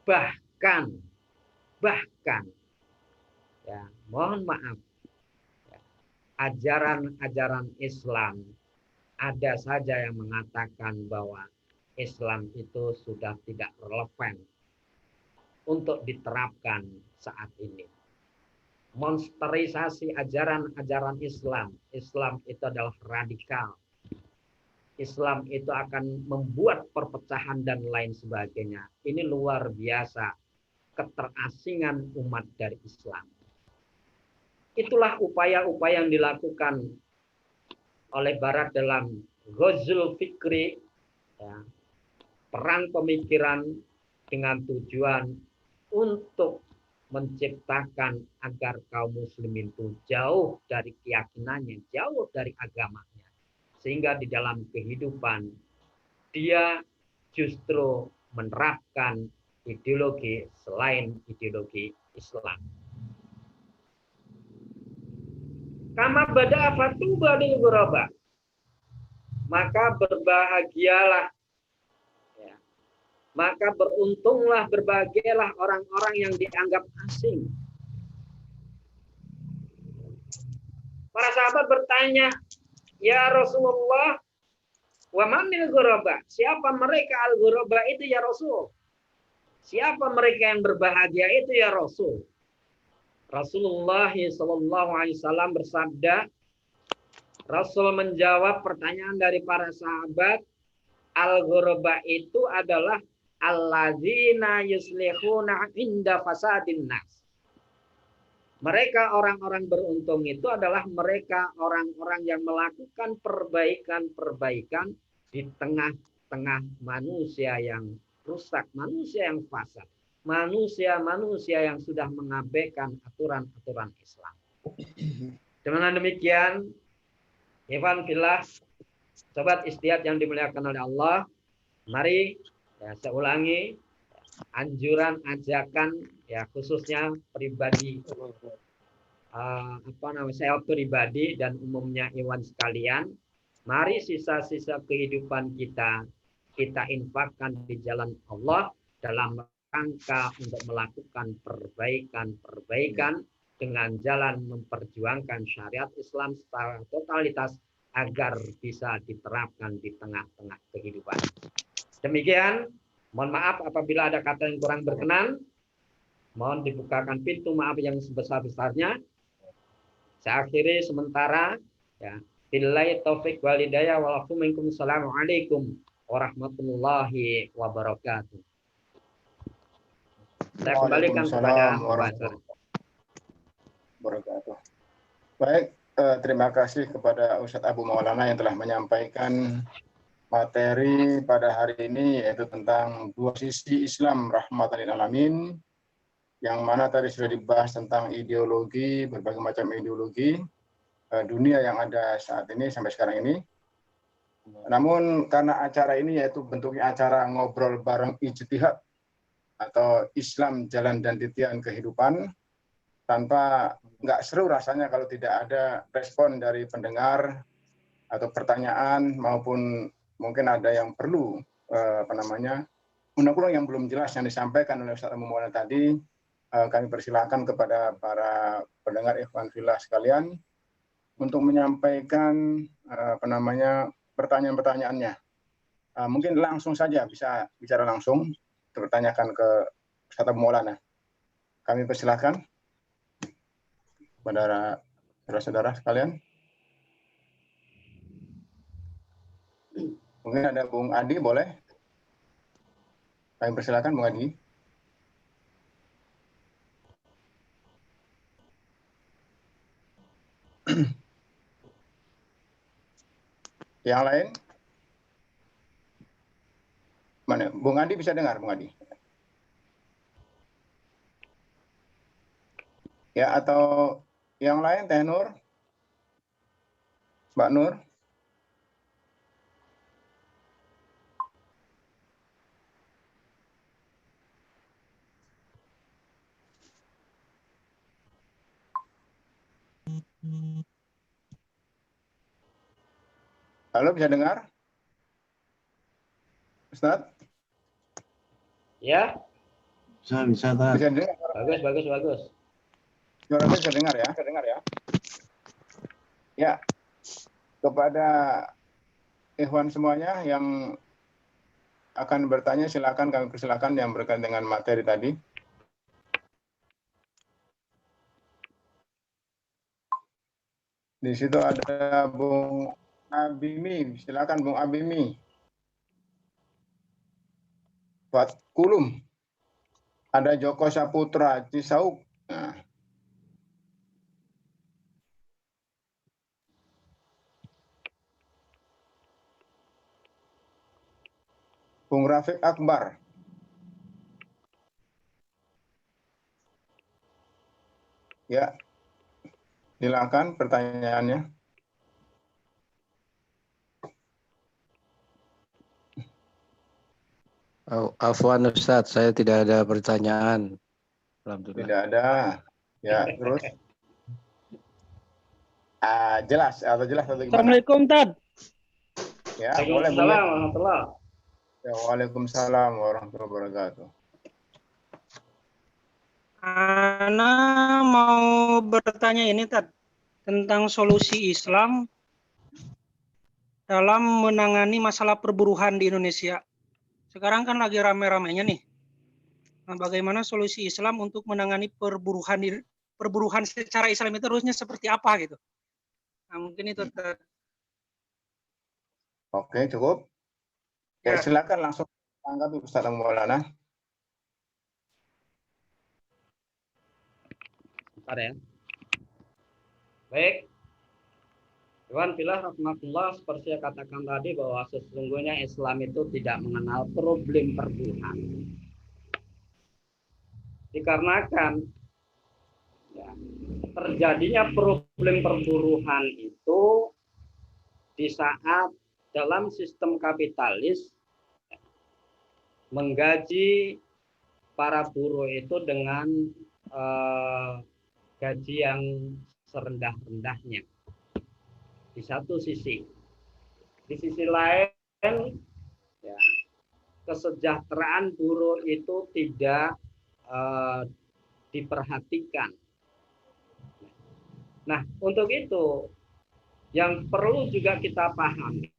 Bahkan, ya, mohon maaf, ajaran-ajaran Islam ada saja yang mengatakan bahwa Islam itu sudah tidak relevan untuk diterapkan saat ini. Monsterisasi ajaran-ajaran Islam. Islam itu adalah radikal. Islam itu akan membuat perpecahan dan lain sebagainya. Ini luar biasa keterasingan umat dari Islam. Itulah upaya-upaya yang dilakukan oleh Barat dalam Ghazul Fikri, ya, perang pemikiran dengan tujuan untuk menciptakan agar kaum muslimin itu jauh dari keyakinannya, jauh dari agamanya. Sehingga di dalam kehidupan dia justru menerapkan ideologi selain ideologi Islam. Kama bada'a fatuba lil ghuraba. Maka berbahagialah, ya, maka beruntunglah, berbahagialah orang-orang yang dianggap asing. Para sahabat bertanya, ya Rasulullah, wa manil ghuraba? Siapa mereka al-ghuraba itu ya Rasul? Siapa mereka yang berbahagia itu ya Rasul? Rasulullah SAW bersabda, Rasul menjawab pertanyaan dari para sahabat, al-ghuraba itu adalah alladzina yuslihuna inda fasadin nas. Mereka orang-orang beruntung itu adalah mereka orang-orang yang melakukan perbaikan-perbaikan di tengah-tengah manusia yang rusak, manusia yang fasad, manusia-manusia yang sudah mengabaikan aturan-aturan Islam. Dengan demikian, Ikhwan fillah, sobat Istiad yang dimuliakan oleh Allah, mari ya, saya ulangi anjuran, ajakan, ya khususnya pribadi, saya pribadi dan umumnya Iwan sekalian, mari sisa-sisa kehidupan kita infakkan di jalan Allah dalam rangka untuk melakukan perbaikan dengan jalan memperjuangkan syariat Islam secara totalitas agar bisa diterapkan di tengah-tengah kehidupan. Demikian Mohon maaf apabila ada kata yang kurang berkenan. Mohon dibukakan pintu maaf yang sebesar-besarnya. Saya akhiri sementara. Ya. Billahi taufik wal hidayah walakum minkum. Assalamualaikum warahmatullahi wabarakatuh. Saya kembalikan kepada pembahasan. Wabarakatuh. Baik, terima kasih kepada Ustadz Abu Maulana yang telah menyampaikan materi pada hari ini, yaitu tentang dua sisi Islam rahmatan lil alamin, yang mana tadi sudah dibahas tentang ideologi, berbagai macam ideologi dunia yang ada saat ini sampai sekarang ini. Namun karena acara ini yaitu bentuknya acara ngobrol bareng ijtihad atau Islam jalan dan titian kehidupan, tanpa nggak seru rasanya kalau tidak ada respon dari pendengar atau pertanyaan, maupun mungkin ada yang perlu undang-undang yang belum jelas yang disampaikan oleh Ustaz Abu Maulana tadi. Kami persilakan kepada para pendengar ikhwan fillah sekalian untuk menyampaikan pertanyaan-pertanyaannya. Mungkin langsung saja bisa bicara langsung, bertanyakan ke Ustaz Abu Maulana. Kami persilakan kepada saudara-saudara sekalian. Mungkin ada Bung Adi, boleh? Kami persilakan Bung Adi. Yang lain? Mana? Bung Adi bisa dengar, Bung Adi? Ya, atau yang lain, Teh Nur? Mbak Nur? Halo, bisa dengar? Ustaz? Ya. Bisa, Bisa dengar? Bagus. Suara saya bisa dengar ya? Ya, kepada ikhwan semuanya yang akan bertanya, silakan kami persilakan yang berkaitan dengan materi tadi. Di situ ada Bung Abimi, silakan Bung Abimi. Buat Kulum, ada Joko Saputra Cisauk. Nah. Bung Rafiq Akbar. Ya, silakan pertanyaannya. Afwan Ustadz, saya tidak ada pertanyaan. Alhamdulillah. Tidak ada. Ya, terus. Jelas atau gimana? Assalamualaikum, Tad. Ya, boleh. Ya, waalaikumsalam warahmatullahi wabarakatuh. Ana mau bertanya ini, Tad, tentang solusi Islam dalam menangani masalah perburuhan di Indonesia. Sekarang kan lagi rame-ramenya nih. Nah, bagaimana solusi Islam untuk menangani perburuhan secara Islam itu harusnya seperti apa gitu? Nah, mungkin itu. Tad. Oke, cukup. Ya, silakan langsung tanggapi Ustaz Maulana. Bentar ya. Baik. Ikhwan fillah rahmatullah, seperti saya katakan tadi bahwa sesungguhnya Islam itu tidak mengenal problem perburuhan. Dikarenakan ya, terjadinya problem perburuhan itu di saat dalam sistem kapitalis menggaji para buruh itu dengan gaji yang serendah-rendahnya. Di satu sisi, di sisi lain, ya, kesejahteraan buruh itu tidak diperhatikan. Nah, untuk itu yang perlu juga kita pahami,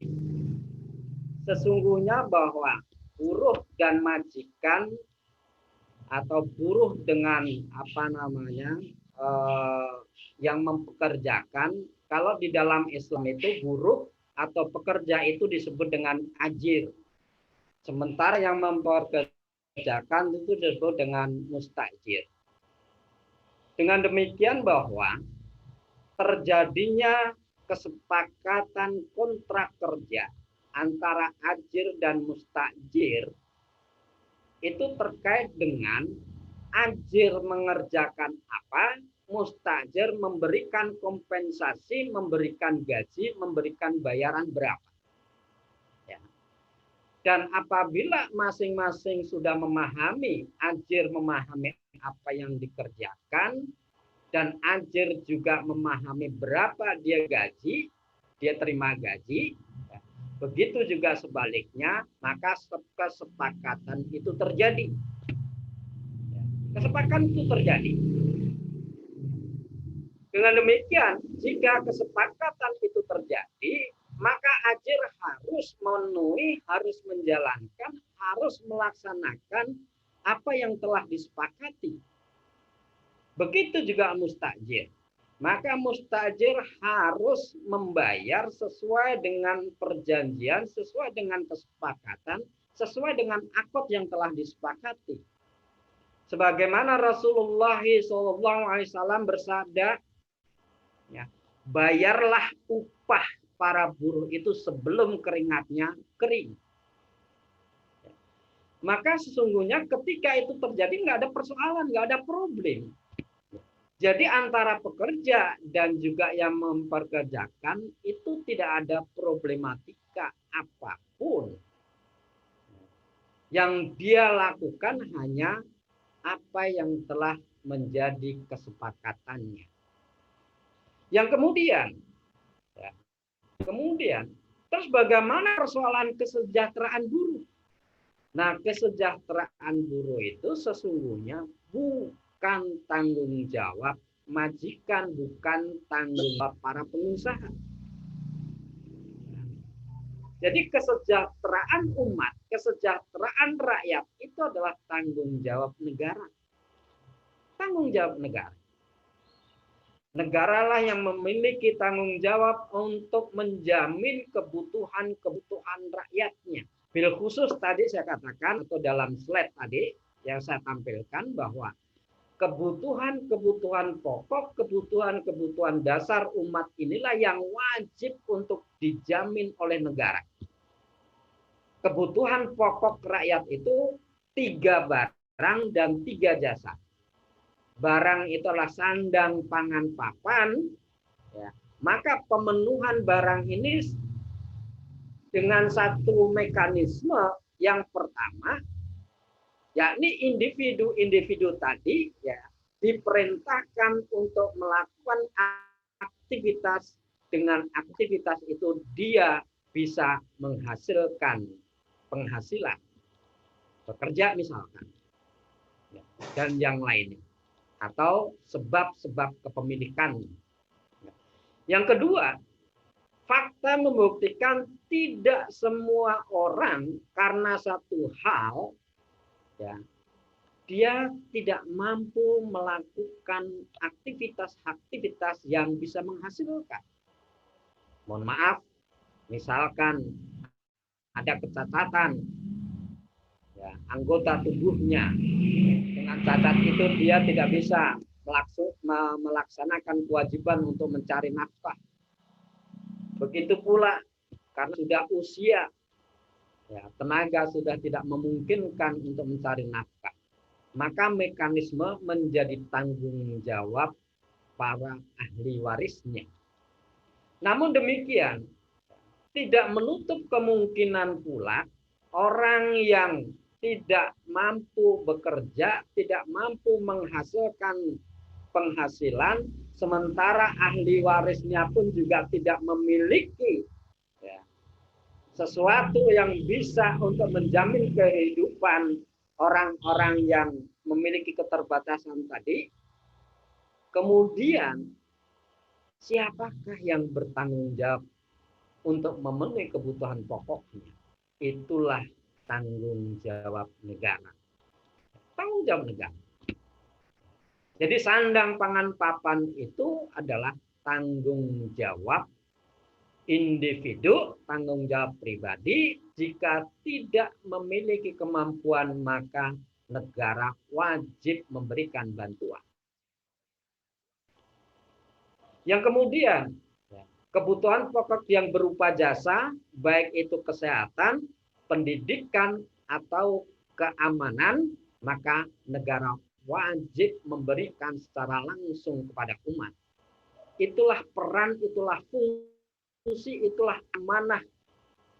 sesungguhnya bahwa buruh dan majikan atau buruh dengan yang mempekerjakan, kalau di dalam Islam itu buruh atau pekerja itu disebut dengan ajir. Sementara yang mempekerjakan itu disebut dengan mustajir. Dengan demikian bahwa terjadinya kesepakatan kontrak kerja antara ajir dan mustajir itu terkait dengan ajir mengerjakan apa, mustajir memberikan kompensasi, memberikan gaji, memberikan bayaran berapa. Ya. Dan apabila masing-masing sudah memahami, ajir memahami apa yang dikerjakan, dan ajir juga memahami berapa dia gaji, dia terima gaji, begitu juga sebaliknya, maka kesepakatan itu terjadi. Kesepakatan itu terjadi. Dengan demikian, jika kesepakatan itu terjadi, maka ajir harus memenuhi, harus menjalankan, harus melaksanakan apa yang telah disepakati. Begitu juga mustajir. Maka mustajir harus membayar sesuai dengan perjanjian, sesuai dengan kesepakatan, sesuai dengan akad yang telah disepakati. Sebagaimana Rasulullah SAW bersabda, ya, bayarlah upah para buruh itu sebelum keringatnya kering. Maka sesungguhnya ketika itu terjadi nggak ada persoalan, nggak ada problem. Jadi antara pekerja dan juga yang memperkerjakan itu tidak ada problematika apapun. Yang dia lakukan hanya apa yang telah menjadi kesepakatannya. Yang kemudian, terus bagaimana persoalan kesejahteraan buruh? Nah, kesejahteraan buruh itu sesungguhnya bukan tanggung jawab majikan, bukan tanggung jawab para pengusaha. Jadi kesejahteraan umat, kesejahteraan rakyat itu adalah tanggung jawab negara. Tanggung jawab negara. Negaralah yang memiliki tanggung jawab untuk menjamin kebutuhan-kebutuhan rakyatnya. Bil khusus tadi saya katakan, atau dalam slide tadi yang saya tampilkan, bahwa kebutuhan-kebutuhan pokok, kebutuhan-kebutuhan dasar umat inilah yang wajib untuk dijamin oleh negara. Kebutuhan pokok rakyat itu 3 barang dan 3 jasa. Barang itulah sandang, pangan, papan. Ya. Maka pemenuhan barang ini dengan satu mekanisme yang pertama, yakni individu-individu tadi ya diperintahkan untuk melakukan aktivitas. Dengan aktivitas itu dia bisa menghasilkan penghasilan, bekerja misalkan, dan yang lainnya, atau sebab-sebab kepemilikan. Yang kedua, fakta membuktikan tidak semua orang karena satu hal, ya, dia tidak mampu melakukan aktivitas-aktivitas yang bisa menghasilkan. Mohon maaf, misalkan ada kecacatan, ya, anggota tubuhnya, dengan cacat itu dia tidak bisa melaksanakan kewajiban untuk mencari nafkah. Begitu pula karena sudah usia, ya, tenaga sudah tidak memungkinkan untuk mencari nafkah, maka mekanisme menjadi tanggung jawab para ahli warisnya. Namun demikian, tidak menutup kemungkinan pula orang yang tidak mampu bekerja, tidak mampu menghasilkan penghasilan, sementara ahli warisnya pun juga tidak memiliki, ya, sesuatu yang bisa untuk menjamin kehidupan orang-orang yang memiliki keterbatasan tadi. Kemudian siapakah yang bertanggung jawab untuk memenuhi kebutuhan pokoknya? Itulah tanggung jawab negara. Tanggung jawab negara. Jadi sandang pangan papan itu adalah tanggung jawab individu, tanggung jawab pribadi. Jika tidak memiliki kemampuan, maka negara wajib memberikan bantuan. Yang kemudian, kebutuhan pokok yang berupa jasa, baik itu kesehatan, pendidikan, atau keamanan, maka negara wajib memberikan secara langsung kepada umat. Itulah peran, itulah fungsi, itulah amanah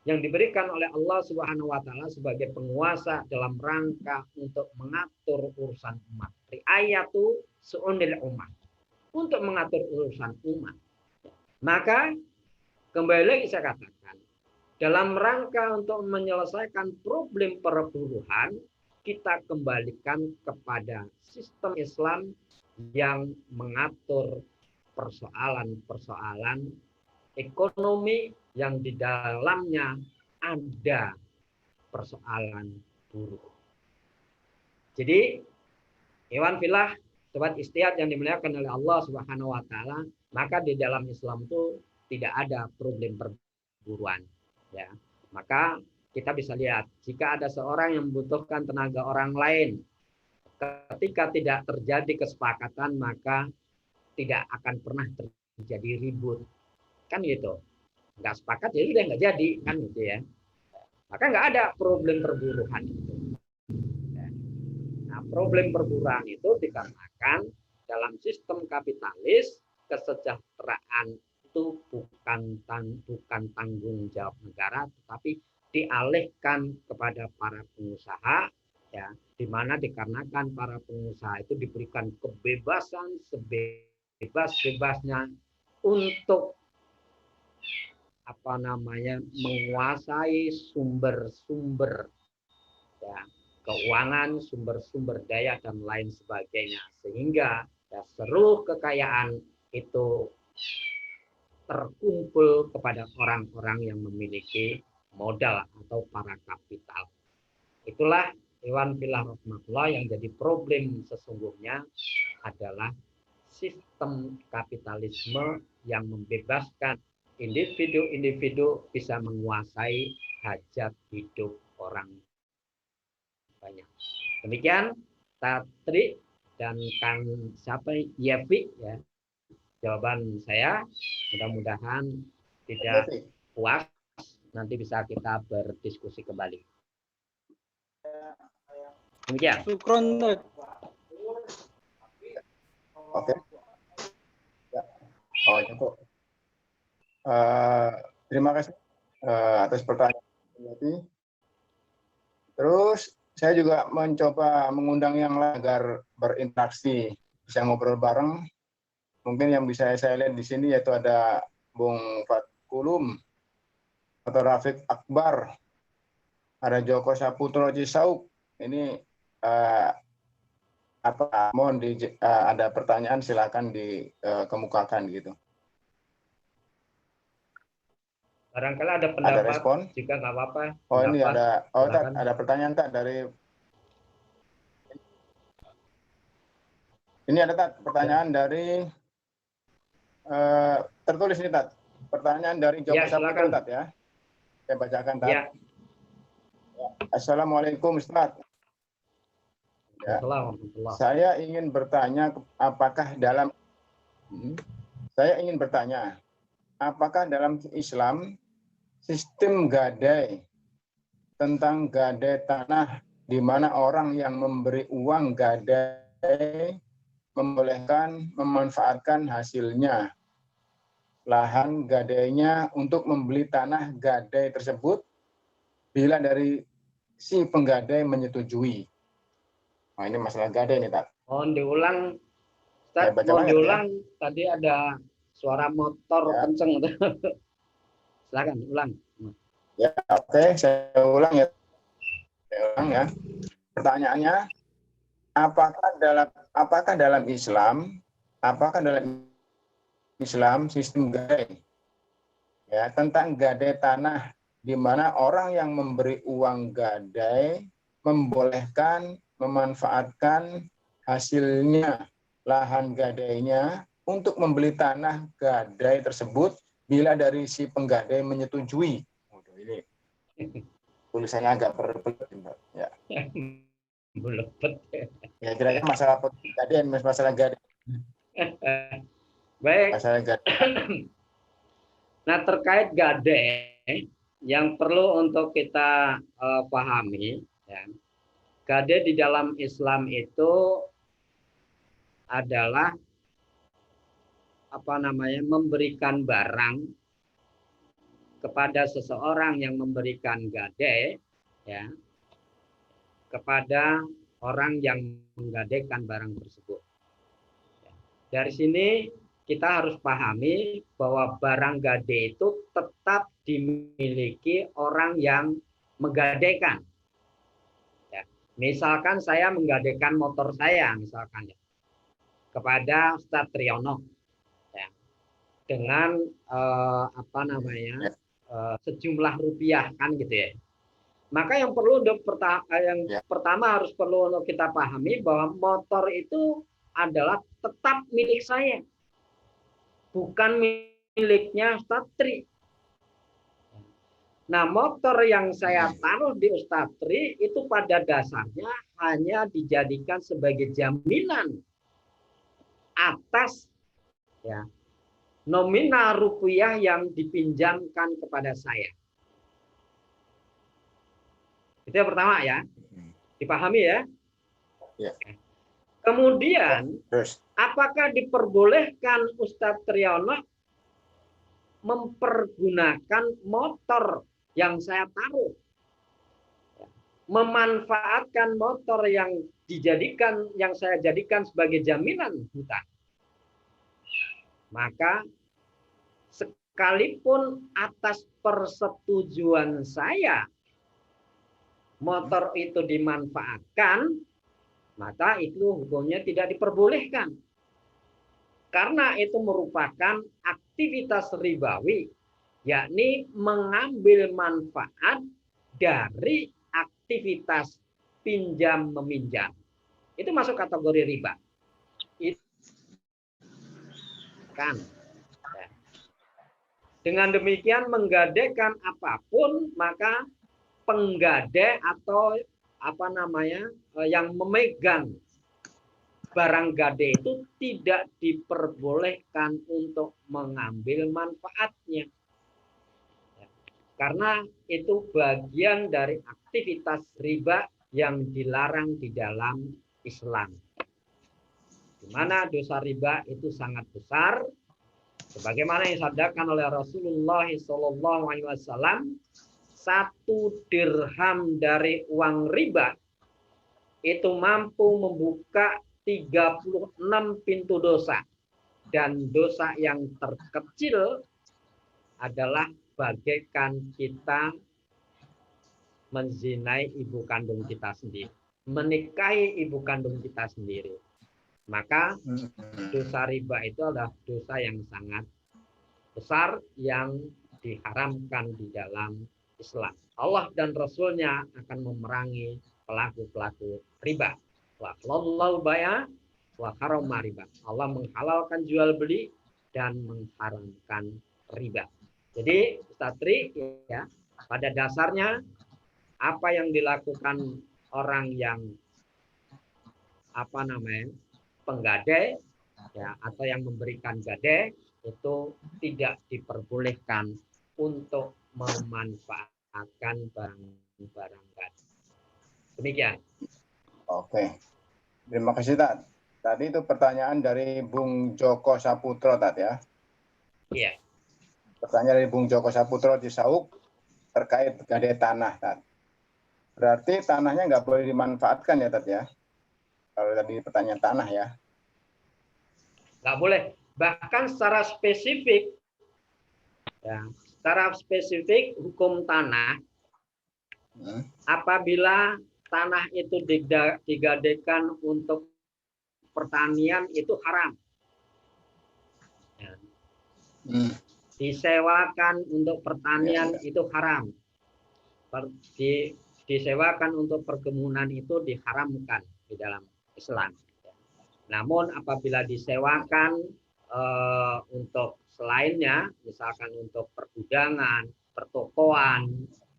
yang diberikan oleh Allah Subhanahu wa taala sebagai penguasa dalam rangka untuk mengatur urusan umat. Riayatu su'unil umat. Untuk mengatur urusan umat. Maka kembali lagi saya katakan, dalam rangka untuk menyelesaikan problem perburuhan, kita kembalikan kepada sistem Islam yang mengatur persoalan-persoalan ekonomi yang di dalamnya ada persoalan buruh. Jadi, Iwan Filah, sobat istihad yang dimuliakan oleh Allah Subhanahu wa taala, maka di dalam Islam itu tidak ada problem perburuan, ya. Maka kita bisa lihat, jika ada seorang yang membutuhkan tenaga orang lain, ketika tidak terjadi kesepakatan, maka tidak akan pernah terjadi ribut. Kan gitu. Nggak sepakat, jadi udah nggak jadi. Kan gitu ya. Maka nggak ada problem perburuhan itu. Nah, problem perburuhan itu dikarenakan dalam sistem kapitalis, kesejahteraan itu bukan tanggung jawab negara, tetapi dialihkan kepada para pengusaha, ya, di mana dikarenakan para pengusaha itu diberikan kebebasan sebebas-bebasnya untuk menguasai sumber-sumber, ya, keuangan, sumber-sumber daya dan lain sebagainya, sehingga ya, seluruh kekayaan itu terkumpul kepada orang-orang yang memiliki modal atau para kapital. Itulah Iwan Filah rahmatullah yang jadi problem sesungguhnya adalah sistem kapitalisme yang membebaskan individu-individu bisa menguasai hajat hidup orang banyak. Demikian Tatri dan Kang Yevi, ya, jawaban saya. Mudah-mudahan tidak puas, nanti bisa kita berdiskusi kembali. Demikian. Syukron. Oke. Ya. Oh, cukup. Terima kasih atas pertanyaan. Terus saya juga mencoba mengundang yang lain agar berinteraksi, bisa ngobrol bareng. Mungkin yang bisa saya lihat di sini yaitu ada Bung Fatkulum atau Rafiq Akbar, ada Joko Saputro Cisauk. Ini mohon ada pertanyaan silakan dikemukakan gitu. Barangkali ada pendapat, ada respon? Jika nggak apa-apa. Oh, ini ada pertanyaan tak dari. Ini ada pertanyaan dari tertulis ini Tat. Pertanyaan dari Joko Saputro Tat ya. Saya bacakan Tat. Ya. Assalamualaikum Ustaz. Ya. Saya ingin bertanya apakah dalam Islam sistem gadai tentang gadai tanah di mana orang yang memberi uang gadai membolehkan memanfaatkan hasilnya lahan gadainya untuk membeli tanah gadai tersebut bila dari si penggadai menyetujui. Nah, ini masalah gadai nih, Pak. Mohon diulang, Ustaz, mohon diulang. Ya. Tadi ada suara motor ya. Kenceng. Silakan ulang. Ya, oke, saya ulang ya. Pertanyaannya, apakah dalam Islam sistem gadai ya tentang gadai tanah di mana orang yang memberi uang gadai membolehkan memanfaatkan hasilnya lahan gadainya untuk membeli tanah gadai tersebut bila dari si penggadai menyetujui. Waduh, ini tulisannya agak berbelit, ya. Belepet. Ya, kira-kira masalah gadai, masalah gadai. Baik. Masalah gadai. Nah, terkait gadai yang perlu untuk kita pahami, ya. Gadai di dalam Islam itu adalah memberikan barang kepada seseorang yang memberikan gadai, ya, kepada orang yang menggadaikan barang tersebut. Dari sini kita harus pahami bahwa barang gadai itu tetap dimiliki orang yang menggadaikan. Ya. Misalkan saya menggadaikan motor saya, misalkan ya, kepada Ustadz Triyono, ya, dengan sejumlah rupiah, kan gitu ya. Maka yang perlu pertama harus perlu untuk kita pahami bahwa motor itu adalah tetap milik saya, bukan miliknya Ustadz Tri. Nah, motor yang saya taruh di Ustadz Tri itu pada dasarnya hanya dijadikan sebagai jaminan atas, ya, nominal rupiah yang dipinjamkan kepada saya. Itu yang pertama, ya. Dipahami, ya? Ya. Kemudian, apakah diperbolehkan Ustadz Triyono mempergunakan motor yang saya taruh, memanfaatkan motor yang saya jadikan sebagai jaminan hutang? Maka sekalipun atas persetujuan saya motor itu dimanfaatkan, maka itu hukumnya tidak diperbolehkan. Karena itu merupakan aktivitas ribawi, yakni mengambil manfaat dari aktivitas pinjam-meminjam. Itu masuk kategori riba. Kan. Dengan demikian menggadaikan apapun, maka penggadai atau yang memegang barang gadai itu tidak diperbolehkan untuk mengambil manfaatnya. Karena itu bagian dari aktivitas riba yang dilarang di dalam Islam. Di mana dosa riba itu sangat besar, sebagaimana yang disabdakan oleh Rasulullah SAW, 1 dirham dari uang riba itu mampu membuka 36 pintu dosa, dan dosa yang terkecil adalah bagaikan kita menzinai ibu kandung kita sendiri, menikahi ibu kandung kita sendiri. Maka dosa riba itu adalah dosa yang sangat besar yang diharamkan di dalam Islam. Allah dan Rasul-Nya akan memerangi pelaku-pelaku riba. Wallahu baya wa harama riba. Allah menghalalkan jual beli dan mengharamkan riba. Jadi Ustadz Tri, ya, pada dasarnya apa yang dilakukan orang yang penggadai, ya, atau yang memberikan gadai itu tidak diperbolehkan untuk memanfaatkan barang-barang gadai. Demikian. Oke. Terima kasih, Tat. Tadi itu pertanyaan dari Bung Joko Saputro, Tat, ya. Iya. Pertanyaan dari Bung Joko Saputro di Sauk terkait gadai tanah, Tat. Berarti tanahnya nggak boleh dimanfaatkan, ya, Tat, ya? Kalau tadi pertanyaan tanah, ya. Nggak boleh. Bahkan secara spesifik, ya, secara spesifik hukum tanah, apabila tanah itu digadaikan untuk pertanian itu haram. Ya. Disewakan untuk pertanian itu haram. disewakan untuk perkebunan itu diharamkan di dalam Islam. Namun apabila disewakan untuk selainnya, misalkan untuk pergudangan, pertokoan,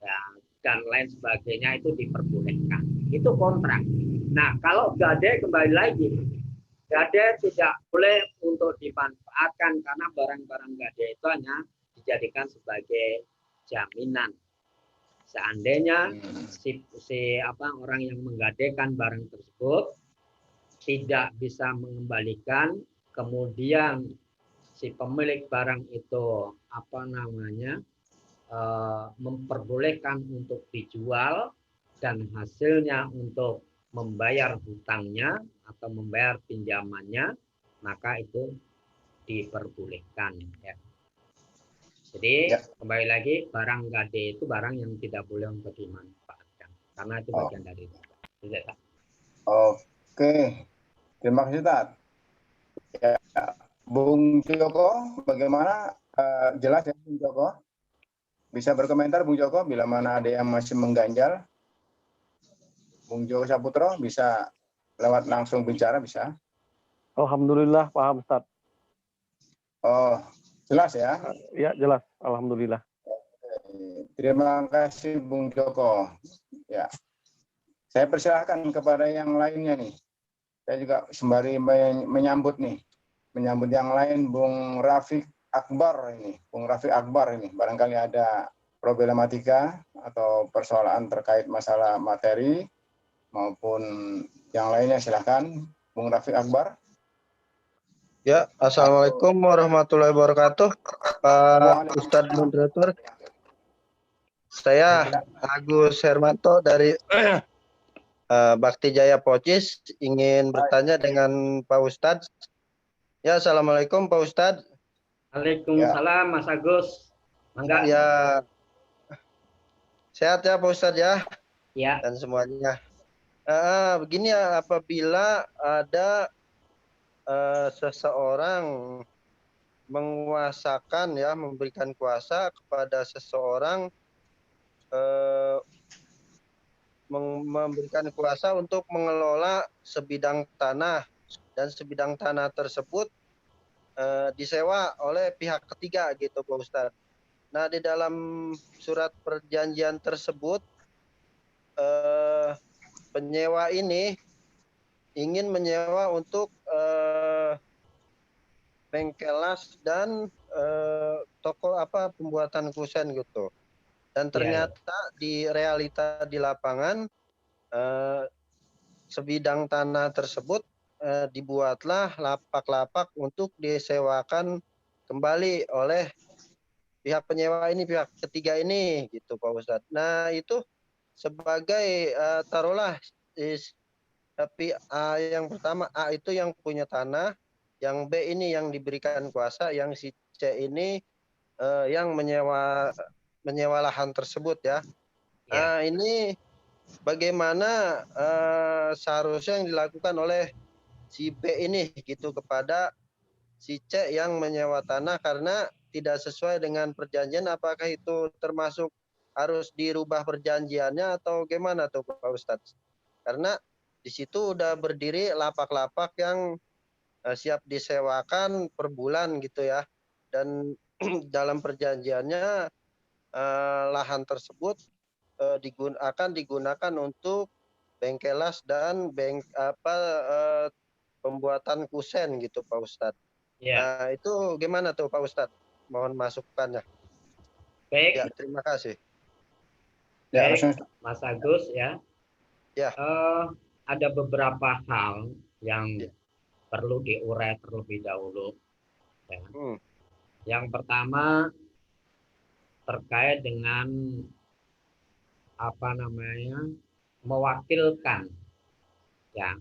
ya, dan lain sebagainya itu diperbolehkan. Itu kontrak. Nah, kalau gade kembali lagi, gade tidak boleh untuk dimanfaatkan karena barang-barang gade itu hanya dijadikan sebagai jaminan. Seandainya orang yang menggadekan barang tersebut tidak bisa mengembalikan, kemudian si pemilik barang itu memperbolehkan untuk dijual dan hasilnya untuk membayar hutangnya atau membayar pinjamannya, maka itu diperbolehkan. Ya. Jadi kembali lagi, barang gade itu barang yang tidak boleh untuk dimanfaatkan karena itu bagian dari riba. Oke. Terima kasih, Tat. Ya, Bung Joko, bagaimana? Jelas ya, Bung Joko? Bisa berkomentar, Bung Joko, bila mana ada yang masih mengganjal? Bung Joko Saputro, bisa lewat langsung bicara, bisa? Alhamdulillah, paham, Ustaz. Oh, jelas ya? Ya, jelas. Alhamdulillah. Terima kasih, Bung Joko. Ya, saya persilahkan kepada yang lainnya nih. Saya juga sembari menyambut yang lain, Bung Rafiq Akbar ini. Bung Rafiq Akbar ini, barangkali ada problematika atau persoalan terkait masalah materi maupun yang lainnya, silakan, Bung Rafiq Akbar. Ya, Assalamualaikum warahmatullahi wabarakatuh, Pak Ustadz Moderator. Saya Agus Hermanto dari Bakti Jaya Pocis, ingin bertanya dengan Pak Ustadz. Ya, Assalamualaikum Pak Ustadz. Waalaikumsalam, Mas Agus. Mangga. Ya, sehat ya Pak Ustadz ya? Ya. Dan semuanya. Begini ya, apabila ada seseorang menguasakan ya, memberikan kuasa kepada seseorang, memberikan kuasa untuk mengelola sebidang tanah, dan sebidang tanah tersebut disewa oleh pihak ketiga gitu Pak Ustadz. Nah, di dalam surat perjanjian tersebut penyewa ini ingin menyewa untuk bengkelas dan toko pembuatan kusen gitu. Dan ternyata di realita di lapangan sebidang tanah tersebut dibuatlah lapak-lapak untuk disewakan kembali oleh pihak penyewa ini, pihak ketiga ini gitu Pak Ustadz. Nah, itu sebagai taruhlah tapi yang pertama A itu yang punya tanah, yang B ini yang diberikan kuasa, yang si C ini yang menyewa lahan tersebut ya. Nah, ini bagaimana seharusnya yang dilakukan oleh si B ini gitu kepada si C yang menyewa tanah karena tidak sesuai dengan perjanjian, apakah itu termasuk harus dirubah perjanjiannya atau gimana tuh Pak Ustadz? Karena di situ udah berdiri lapak-lapak yang siap disewakan per bulan gitu ya. Dan dalam perjanjiannya lahan tersebut akan digunakan untuk bengkelas dan pembuatan kusen gitu Pak Ustadz. Nah, itu gimana tuh Pak Ustadz? Mohon masukannya. Baik. Ya, terima kasih. Baik, Mas Agus ya. Ya. Ada beberapa hal yang perlu diurai terlebih dahulu. Ya. Yang pertama terkait dengan mewakilkan. Ya.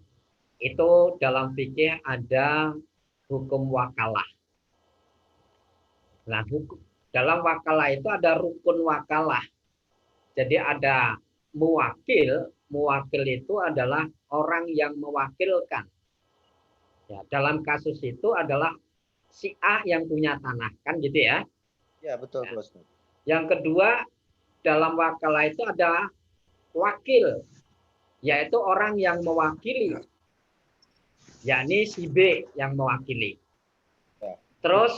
Itu dalam fikih ada hukum wakalah. Nah, dalam wakalah itu ada rukun wakalah. Jadi ada muwakil itu adalah orang yang mewakilkan. Ya, dalam kasus itu adalah si A yang punya tanah, kan gitu ya? Ya, betul, Pak Ustadz. Yang kedua, dalam wakalah itu ada wakil, yaitu orang yang mewakili, yakni si B yang mewakili. Terus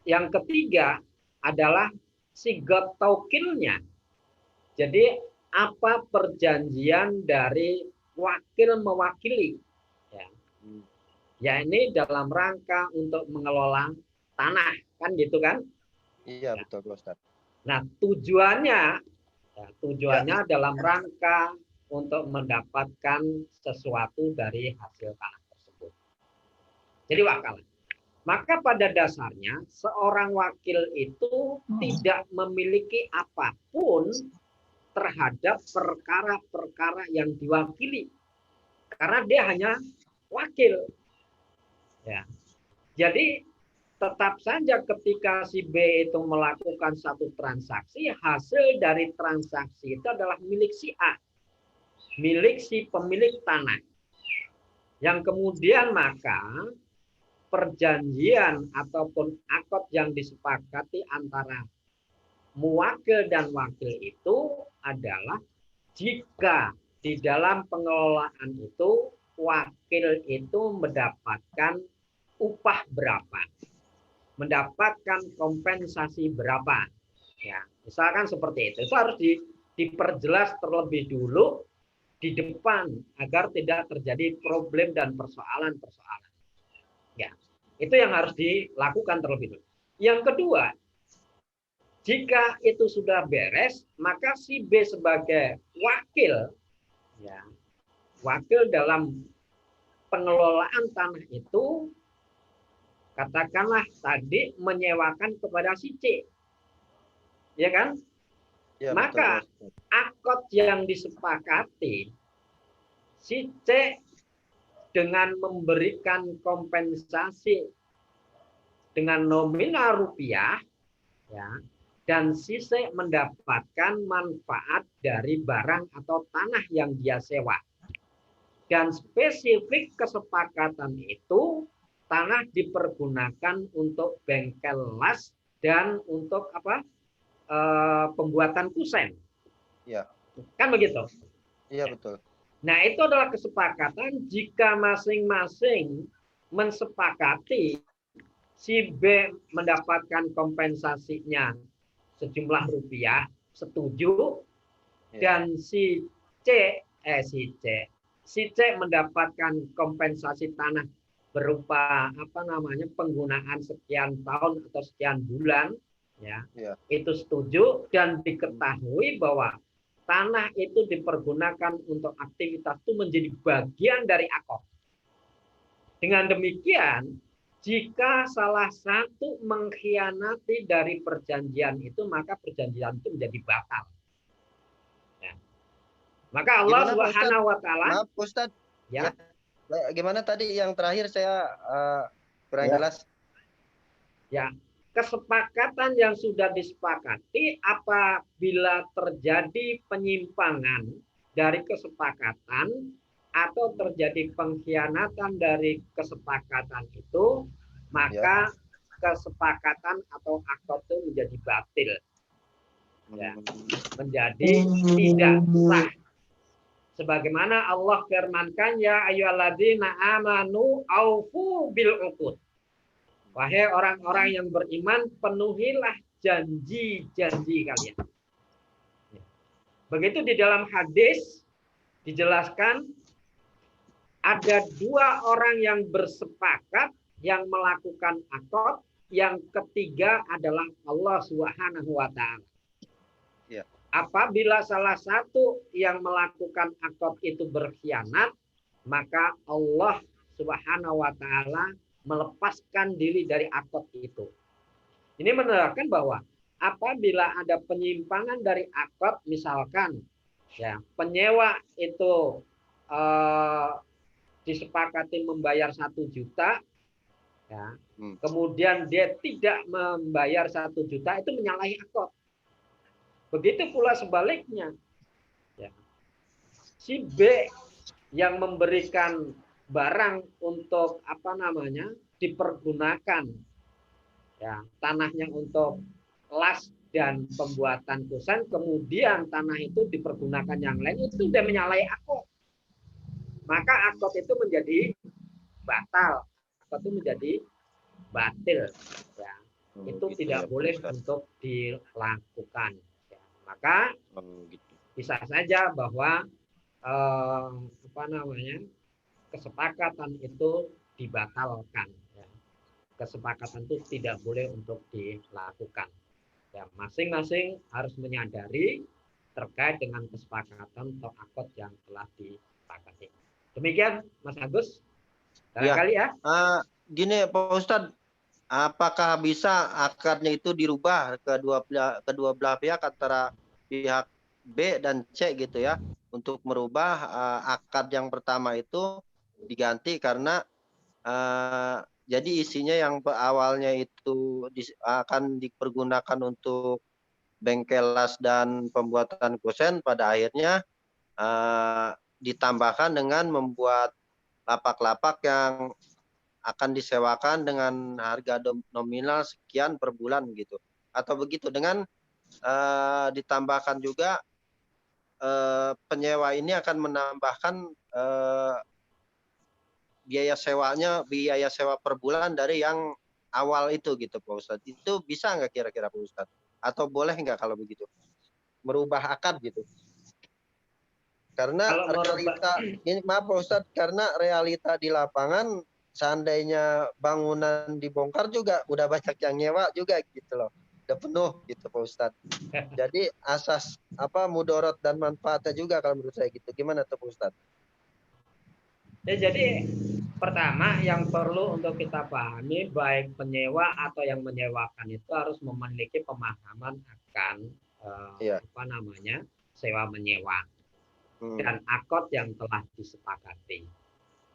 yang ketiga adalah sigot taukilnya. Jadi apa perjanjian dari wakil mewakili? Ya ini dalam rangka untuk mengelola tanah, kan gitu kan? Iya, betul Pak Ustadz. Nah, tujuannya dalam rangka untuk mendapatkan sesuatu dari hasil tanah tersebut. Jadi wakalah. Maka pada dasarnya seorang wakil itu tidak memiliki apapun terhadap perkara-perkara yang diwakili. Karena dia hanya wakil. Ya. Jadi tetap saja ketika si B itu melakukan satu transaksi, hasil dari transaksi itu adalah milik si A, milik si pemilik tanah. Yang kemudian maka perjanjian ataupun akad yang disepakati antara muwakil dan wakil itu adalah jika di dalam pengelolaan itu wakil itu mendapatkan upah berapa, mendapatkan kompensasi berapa. Ya, misalkan seperti itu harus diperjelas terlebih dulu di depan agar tidak terjadi problem dan persoalan-persoalan. Ya, itu yang harus dilakukan terlebih dulu. Yang kedua, jika itu sudah beres, maka si B sebagai wakil, ya, wakil dalam pengelolaan tanah itu, katakanlah tadi menyewakan kepada si C, ya kan? Ya, maka akad yang disepakati si C dengan memberikan kompensasi dengan nominal rupiah, ya, dan si C mendapatkan manfaat dari barang atau tanah yang dia sewa. Dan spesifik kesepakatan itu tanah dipergunakan untuk bengkel las dan untuk apa? Pembuatan kusen. Iya. Kan begitu? Iya, betul. Nah, itu adalah kesepakatan jika masing-masing mensepakati si B mendapatkan kompensasinya sejumlah rupiah, setuju, dan si C mendapatkan kompensasi tanah berupa apa namanya penggunaan sekian tahun atau sekian bulan, ya, itu setuju dan diketahui bahwa tanah itu dipergunakan untuk aktivitas itu menjadi bagian dari akad. Dengan demikian, jika salah satu mengkhianati dari perjanjian itu, maka perjanjian itu menjadi batal. Ya. Maka Allah Subhanahu wa Ta'ala, maaf Ustadz, ya. Gimana tadi yang terakhir saya kurang jelas? Ya, kesepakatan yang sudah disepakati apabila terjadi penyimpangan dari kesepakatan atau terjadi pengkhianatan dari kesepakatan itu, maka kesepakatan atau akad itu menjadi batil, ya, menjadi tidak sah. Sebagaimana Allah firmankan, ya ayyuhalladzina amanu aufu bil uqud. Wahai orang-orang yang beriman, penuhilah janji-janji kalian. Begitu di dalam hadis dijelaskan ada dua orang yang bersepakat yang melakukan akad, yang ketiga adalah Allah Subhanahu wa Ta'ala. Ya. Apabila salah satu yang melakukan akad itu berkhianat, maka Allah Subhanahu wa Ta'ala melepaskan diri dari akad itu. Ini menerangkan bahwa apabila ada penyimpangan dari akad, misalkan ya penyewa itu disepakati membayar 1 juta, ya, kemudian dia tidak membayar 1 juta, itu menyalahi akad. Begitu pula sebaliknya, ya, si B yang memberikan barang untuk apa namanya dipergunakan, ya, tanahnya untuk las dan pembuatan kusen, kemudian tanah itu dipergunakan yang lain, itu sudah menyalahi akad. Maka akad itu menjadi batal, akad itu menjadi batil. Ya. Itu gitu tidak ya, boleh Ustaz. untuk dilakukan. Ya. Maka Gitu. bisa saja bahwa kesepakatan itu dibatalkan. Ya. Kesepakatan itu tidak boleh untuk dilakukan. Ya, masing-masing harus menyadari terkait dengan kesepakatan atau akad yang telah disepakati. Demikian, Mas Agus. Barangkali ya. Gini Pak Ustadz, apakah bisa akadnya itu dirubah kedua belah pihak antara pihak B dan C gitu ya, untuk merubah akad yang pertama itu diganti karena jadi isinya yang awalnya itu akan dipergunakan untuk bengkel las dan pembuatan kusen, pada akhirnya ditambahkan dengan membuat lapak-lapak yang akan disewakan dengan harga nominal sekian per bulan gitu, atau begitu, dengan ditambahkan juga penyewa ini akan menambahkan biaya sewa per bulan dari yang awal itu gitu Pak Ustadz. Itu bisa nggak kira-kira Pak Ustadz? Atau boleh nggak kalau begitu merubah akad gitu? Karena realita ini, maaf Pak Ustadz, karena realita di lapangan, seandainya bangunan dibongkar juga udah banyak yang nyewa juga gitu loh, udah penuh gitu Pak Ustadz. Jadi asas mudarat dan manfaatnya juga kalau menurut saya gitu. Gimana tuh Pak Ustadz? Ya, jadi pertama yang perlu untuk kita pahami, baik penyewa atau yang menyewakan itu harus memiliki pemahaman akan sewa menyewa dan akad yang telah disepakati.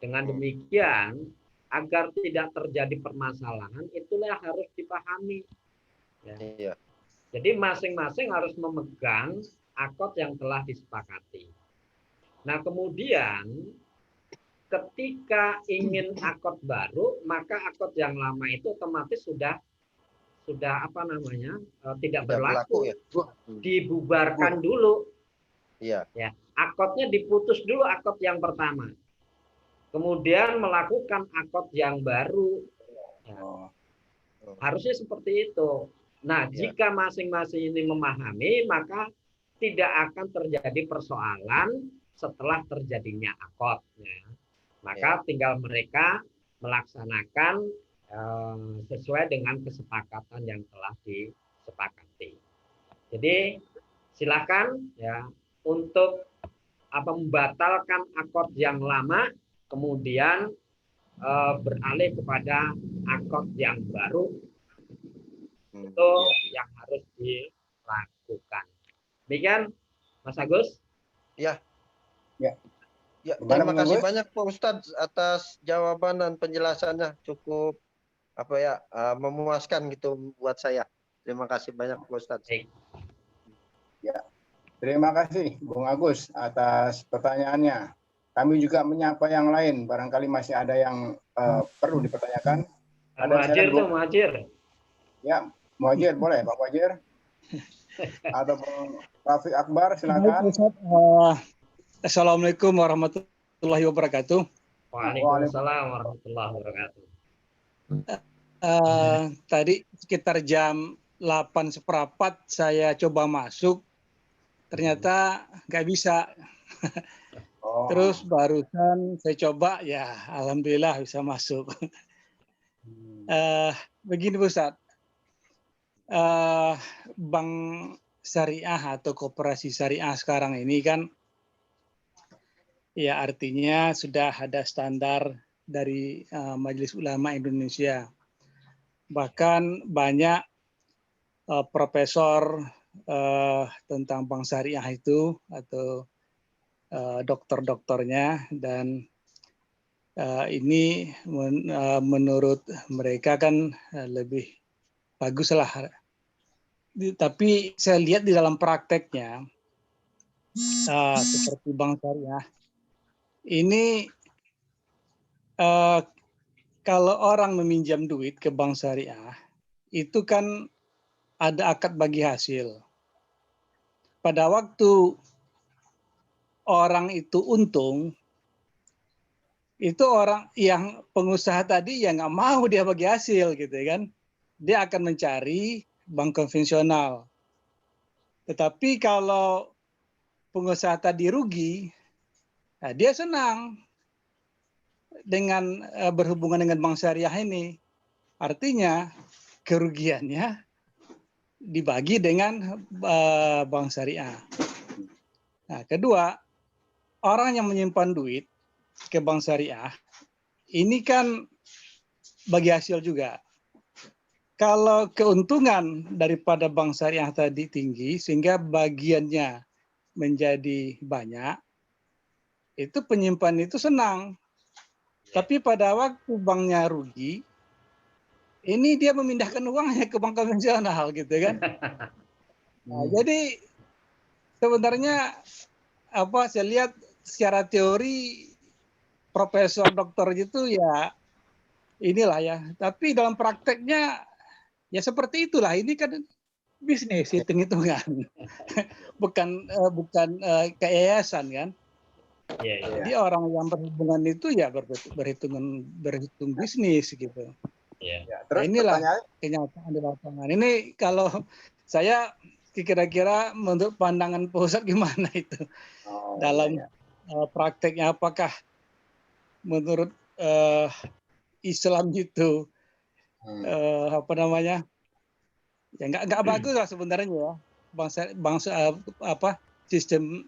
Dengan demikian, agar tidak terjadi permasalahan, itulah yang harus dipahami. Ya. Jadi masing-masing harus memegang akad yang telah disepakati. Nah, kemudian ketika ingin akad baru, maka akad yang lama itu otomatis sudah tidak berlaku ya. Dibubarkan dulu. Iya. Ya, akadnya diputus dulu, akad yang pertama. Kemudian melakukan akad yang baru. Ya. Harusnya seperti itu. Nah, jika masing-masing ini memahami, maka tidak akan terjadi persoalan setelah terjadinya akad. Ya. Maka tinggal mereka melaksanakan sesuai dengan kesepakatan yang telah disepakati. Jadi silakan ya untuk membatalkan akad yang lama, kemudian beralih kepada akad yang baru. Itu yang harus dilakukan. Demikian, Mas Agus. Ya. Terima kasih banyak Pak Ustadz atas jawaban dan penjelasannya, cukup memuaskan gitu buat saya. Terima kasih banyak Pak Ustadz. Ya, terima kasih Bung Agus atas pertanyaannya. Kami juga menyapa yang lain, barangkali masih ada yang perlu dipertanyakan. Muhajir. Ya, Muhajir boleh Pak Muhajir. Atau Bung Rafiq Akbar, silakan. Assalamualaikum warahmatullahi wabarakatuh. Waalaikumsalam warahmatullahi wabarakatuh. Tadi sekitar jam 8:15 saya coba masuk, ternyata nggak bisa. Terus barusan saya coba, ya alhamdulillah bisa masuk. Begini Ustaz, bank syariah atau koperasi syariah sekarang ini kan, ya artinya sudah ada standar dari Majelis Ulama Indonesia. Bahkan banyak profesor tentang bank syariah itu atau dokter-dokternya, dan ini menurut mereka kan lebih bagus lah. Tapi saya lihat di dalam prakteknya seperti bank syariah ini, kalau orang meminjam duit ke bank syariah itu kan ada akad bagi hasil. Pada waktu orang itu untung, itu orang yang pengusaha tadi ya nggak mau dia bagi hasil gitu kan. Dia akan mencari bank konvensional. Tetapi kalau pengusaha tadi rugi, nah dia senang dengan berhubungan dengan bank syariah ini. Artinya kerugiannya dibagi dengan bank syariah. Nah, kedua, orang yang menyimpan duit ke bank syariah ini kan bagi hasil juga. Kalau keuntungan daripada bank syariah tadi tinggi sehingga bagiannya menjadi banyak, itu penyimpan itu senang. Tapi pada waktu banknya rugi, ini dia memindahkan uangnya ke bank konvensional gitu kan. Nah, jadi sebenarnya saya lihat secara teori profesor doktor gitu ya inilah ya. Tapi dalam prakteknya ya seperti itulah. Ini kan bisnis hitung-hitungan. bukan keyayasan kan. Jadi orang yang berhubungan itu ya berhitung bisnis gitu. Terus Nah, inilah pertanyaan, kenyataan di lapangan. Ini kalau saya kira-kira menurut pandangan Pak Ustadz gimana itu dalam prakteknya, apakah menurut Islam itu ya nggak bagus lah sebenarnya ya sistem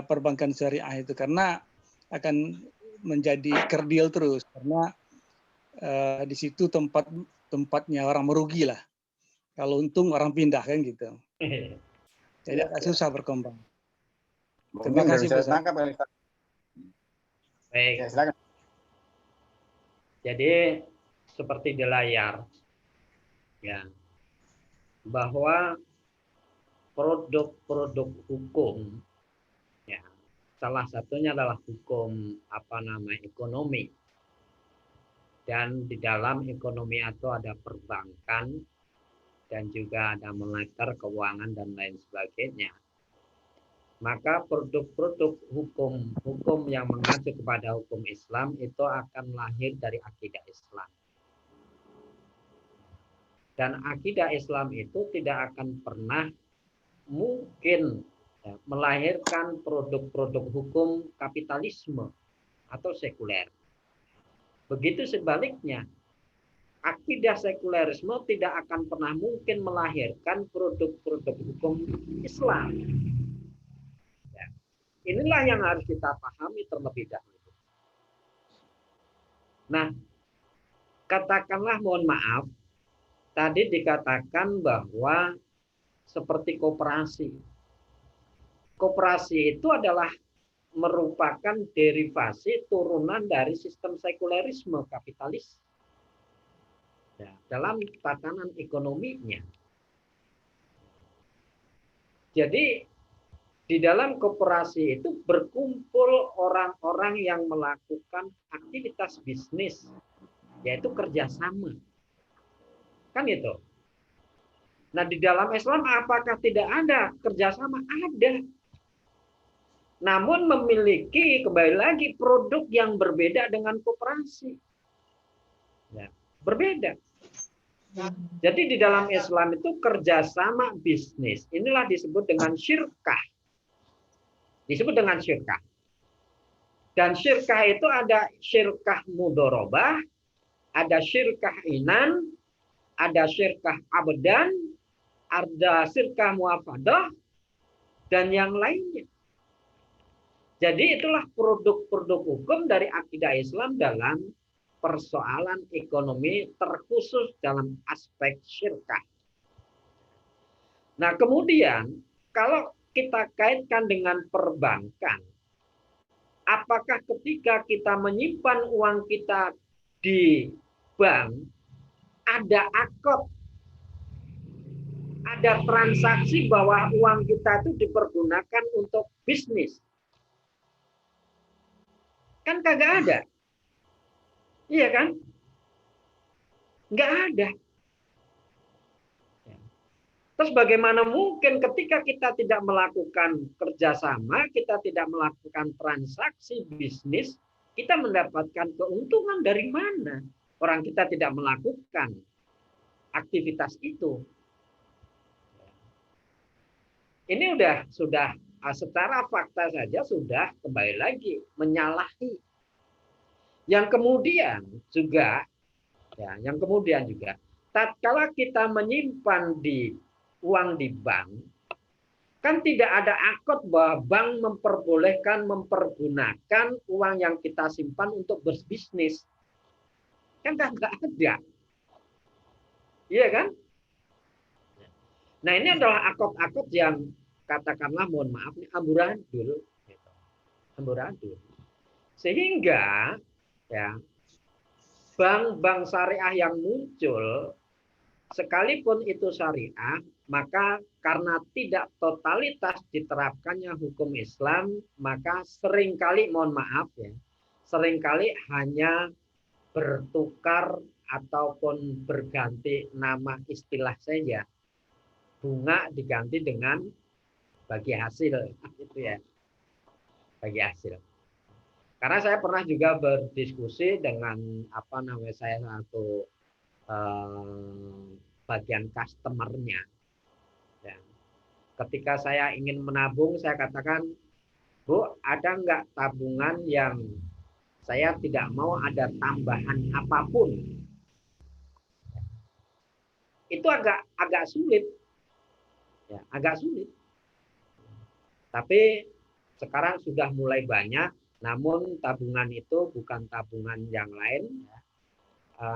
perbankan syariah itu, karena akan menjadi kerdil terus karena di situ tempatnya orang merugi lah. Kalau untung orang pindah kan gitu. Jadi agak susah berkembang. Terima mungkin kasih, bisa Ustaz. tangkap kali, Ustaz. Baik. Ya, silakan. Jadi seperti di layar, ya, bahwa produk-produk hukum, ya, salah satunya adalah hukum ekonomi. Dan di dalam ekonomi itu ada perbankan dan juga ada moneter, keuangan dan lain sebagainya. Maka produk-produk hukum yang mengacu kepada hukum Islam itu akan lahir dari akidah Islam. Dan akidah Islam itu tidak akan pernah mungkin melahirkan produk-produk hukum kapitalisme atau sekuler. Begitu sebaliknya, akidah sekulerisme tidak akan pernah mungkin melahirkan produk-produk hukum Islam. Ya. Inilah yang harus kita pahami terlebih dahulu. Nah, katakanlah mohon maaf, tadi dikatakan bahwa seperti koperasi. Koperasi itu adalah merupakan derivasi turunan dari sistem sekulerisme kapitalis. Ya, dalam tatanan ekonominya. Jadi di dalam koperasi itu berkumpul orang-orang yang melakukan aktivitas bisnis, yaitu kerjasama. Kan itu. Nah, di dalam Islam apakah tidak ada kerjasama? Ada. Namun memiliki kembali lagi produk yang berbeda dengan koperasi. Ya, berbeda. Jadi di dalam Islam itu kerjasama bisnis. Inilah disebut dengan syirkah. Disebut dengan syirkah. Dan syirkah itu ada syirkah mudorobah, ada syirkah inan, ada syirkah abdan, ada syirkah muafadah, dan yang lainnya. Jadi itulah produk-produk hukum dari akidah Islam dalam persoalan ekonomi terkhusus dalam aspek syirkah. Nah, kemudian kalau kita kaitkan dengan perbankan, apakah ketika kita menyimpan uang kita di bank, ada akad, ada transaksi bahwa uang kita itu dipergunakan untuk bisnis? Kan kagak ada. Iya kan? Nggak ada. Terus bagaimana mungkin ketika kita tidak melakukan kerjasama, kita tidak melakukan transaksi bisnis, kita mendapatkan keuntungan dari mana? Orang kita tidak melakukan aktivitas itu. Ini sudah secara fakta saja sudah kembali lagi menyalahi. Yang kemudian juga, tatkala kita menyimpan uang di bank, kan tidak ada akad bahwa bank mempergunakan uang yang kita simpan untuk berbisnis. Kan nggak ada. Iya kan? Nah, ini adalah akad-akad yang katakanlah mohon maaf nih amburadul. Amburadul. Sehingga ya bank-bank syariah yang muncul sekalipun itu syariah, maka karena tidak totalitas diterapkannya hukum Islam, maka seringkali mohon maaf ya, seringkali hanya bertukar ataupun berganti nama istilah saja. Bunga diganti dengan bagi hasil, gitu ya. Bagi hasil. Karena saya pernah juga berdiskusi dengan saya satu bagian customer-nya. Ya. Ketika saya ingin menabung, saya katakan, Bu, ada nggak tabungan yang saya tidak mau ada tambahan apapun? Itu agak sulit. Ya, agak sulit. Tapi sekarang sudah mulai banyak, namun tabungan itu bukan tabungan yang lain. Ya.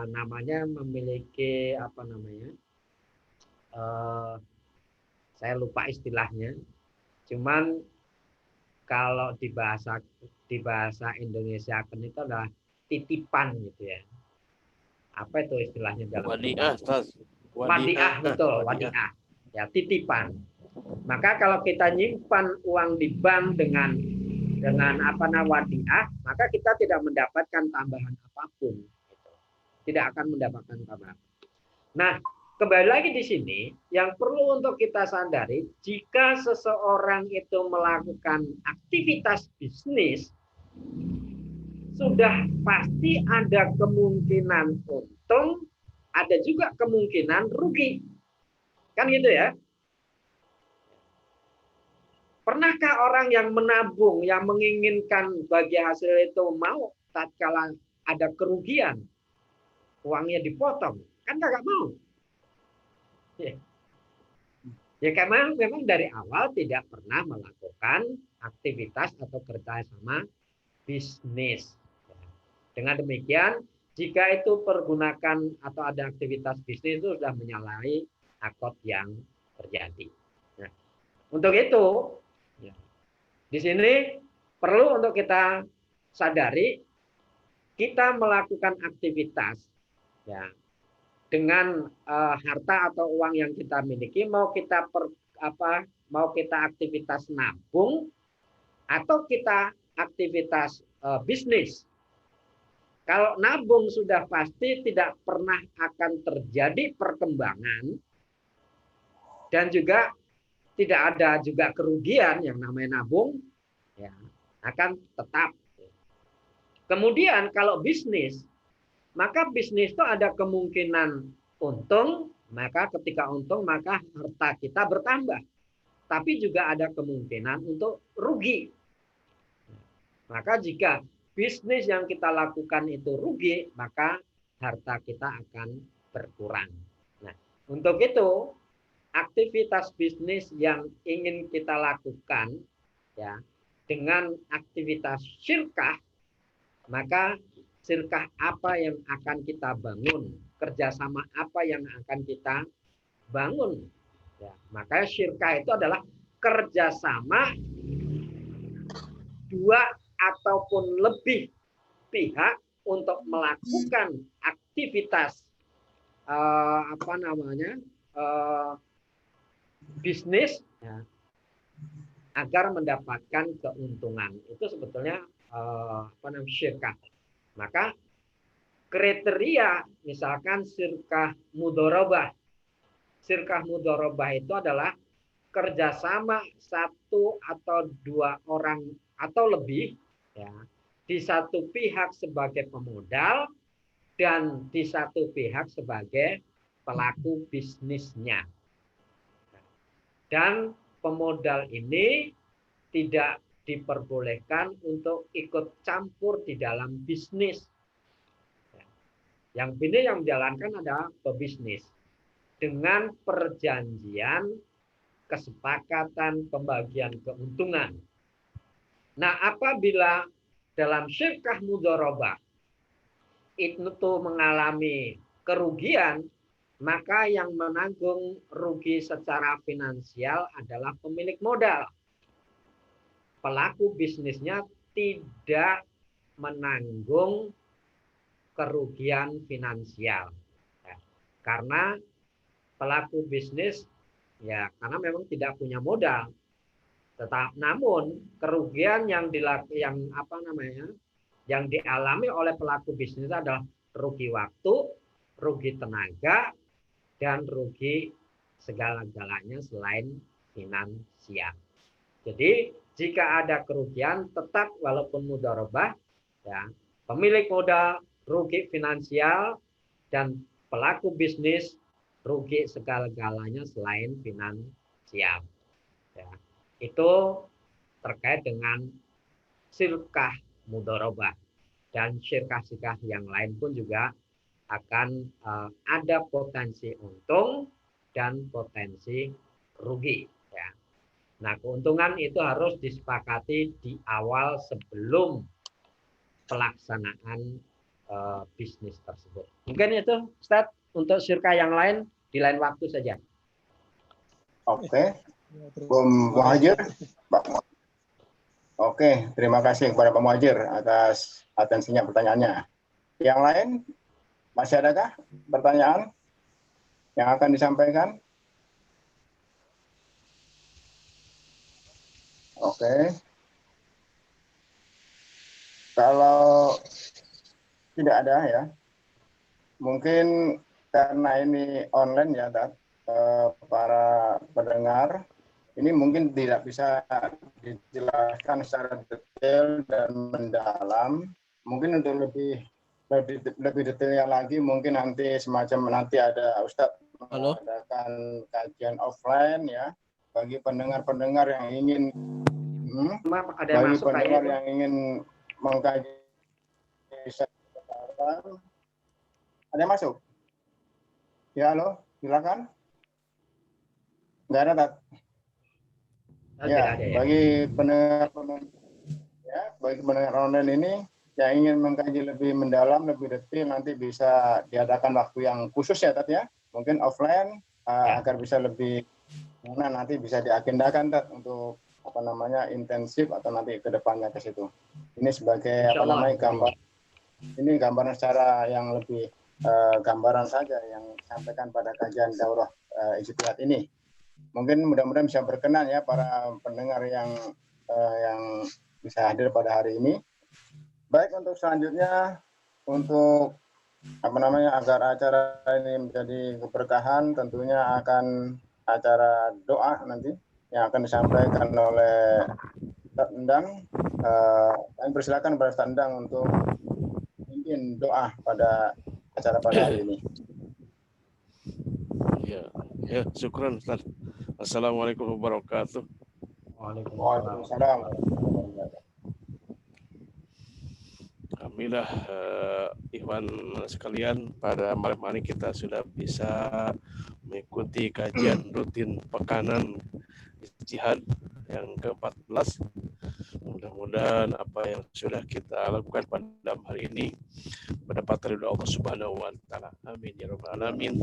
Namanya memiliki saya lupa istilahnya. Cuman kalau di bahasa Indonesia kan itu adalah titipan gitu ya. Apa itu istilahnya dalam wadiah, wadiah, betul, wadiah. Ya, titipan. Maka kalau kita nyimpan uang di bank dengan wadiah, maka kita tidak mendapatkan tambahan apapun. Tidak akan mendapatkan tambahan. Nah, kembali lagi di sini, yang perlu untuk kita sadari, jika seseorang itu melakukan aktivitas bisnis, sudah pasti ada kemungkinan untung, ada juga kemungkinan rugi. Kan gitu ya? Pernahkah orang yang menabung, yang menginginkan bagi hasil itu mau tatkala ada kerugian, uangnya dipotong? Kan nggak mau. Ya karena memang dari awal tidak pernah melakukan aktivitas atau kerjasama bisnis. Dengan demikian, jika itu pergunakan atau ada aktivitas bisnis itu sudah menyalahi akad yang terjadi. Nah, untuk itu, di sini perlu untuk kita sadari, kita melakukan aktivitas ya dengan harta atau uang yang kita miliki, mau kita aktivitas nabung atau kita aktivitas bisnis. Kalau nabung sudah pasti tidak pernah akan terjadi perkembangan dan juga tidak ada juga kerugian yang namanya nabung ya, akan tetap. Kemudian kalau bisnis, maka bisnis itu ada kemungkinan untung, maka ketika untung maka harta kita bertambah. Tapi juga ada kemungkinan untuk rugi. Maka jika bisnis yang kita lakukan itu rugi, maka harta kita akan berkurang. Nah, untuk itu aktivitas bisnis yang ingin kita lakukan ya dengan aktivitas syirkah, maka syirkah apa yang akan kita bangun, kerjasama apa yang akan kita bangun. Ya, maka syirkah itu adalah kerjasama dua ataupun lebih pihak untuk melakukan aktivitas bisnis ya, agar mendapatkan keuntungan. Itu sebetulnya syirkah. Maka kriteria misalkan syirkah mudharabah syirkah mudharabah itu adalah kerjasama satu atau dua orang atau lebih ya, di satu pihak sebagai pemodal dan di satu pihak sebagai pelaku bisnisnya. Dan pemodal ini tidak diperbolehkan untuk ikut campur di dalam bisnis. Yang ini yang menjalankan adalah pebisnis dengan perjanjian kesepakatan pembagian keuntungan. Nah, apabila dalam syirkah mudharabah itu mengalami kerugian, maka yang menanggung rugi secara finansial adalah pemilik modal. Pelaku bisnisnya tidak menanggung kerugian finansial. Ya, karena pelaku bisnis ya karena memang tidak punya modal. Namun kerugian yang dialami oleh pelaku bisnis adalah rugi waktu, rugi tenaga, dan rugi segala-galanya selain finansial. Jadi jika ada kerugian tetap walaupun mudharabah ya, pemilik modal rugi finansial dan pelaku bisnis rugi segala-galanya selain finansial. Ya, itu terkait dengan syirkah mudharabah, dan syirkah-syirkah yang lain pun juga akan ada potensi untung dan potensi rugi. Ya. Nah, keuntungan itu harus disepakati di awal sebelum pelaksanaan bisnis tersebut. Mungkin itu, Ustaz, untuk syirkah yang lain di lain waktu saja. Oke, Bung Muhajir. Oke, terima kasih kepada Pak Muhajir atas atensinya pertanyaannya. Yang lain, masih adakah pertanyaan yang akan disampaikan? Oke. Kalau tidak ada ya, mungkin karena ini online ya, para pendengar, ini mungkin tidak bisa dijelaskan secara detail dan mendalam. Mungkin untuk lebih detailnya lagi, mungkin nanti nanti ada Ustadz mengadakan kajian offline ya, bagi pendengar-pendengar yang ingin yang ingin mengkaji. Ada yang masuk? Ya, halo, silakan. Nggak ada, Tat? Ya, bagi pendengar online ini yang ingin mengkaji lebih mendalam, lebih detail, nanti bisa diadakan waktu yang khusus ya, Tat ya. Mungkin offline agar bisa lebih nanti bisa diagendakan, Tat, untuk intensif atau nanti ke depannya ke situ. Ini sebagai gambaran secara yang lebih gambaran saja yang disampaikan pada kajian daurah ijtihad ini. Mungkin mudah-mudahan bisa berkenan ya para pendengar yang bisa hadir pada hari ini. Baik, untuk selanjutnya untuk agar acara ini menjadi keberkahan, tentunya akan acara doa nanti yang akan disampaikan oleh Ustaz Endang. Kami persilakan kepada Ustaz Endang untuk memimpin doa pada acara pada hari ini. Ya, syukran Ustaz. Assalamualaikum warahmatullahi wabarakatuh. Waalaikumsalam. Alhamdulillah, ikhwan sekalian, pada malam hari kita sudah bisa mengikuti kajian rutin pekanan ijtihad yang ke-14. Mudah-mudahan apa yang sudah kita lakukan pada hari ini mendapat ridho Allah Subhanahu wa taala. Amin ya rabbal alamin.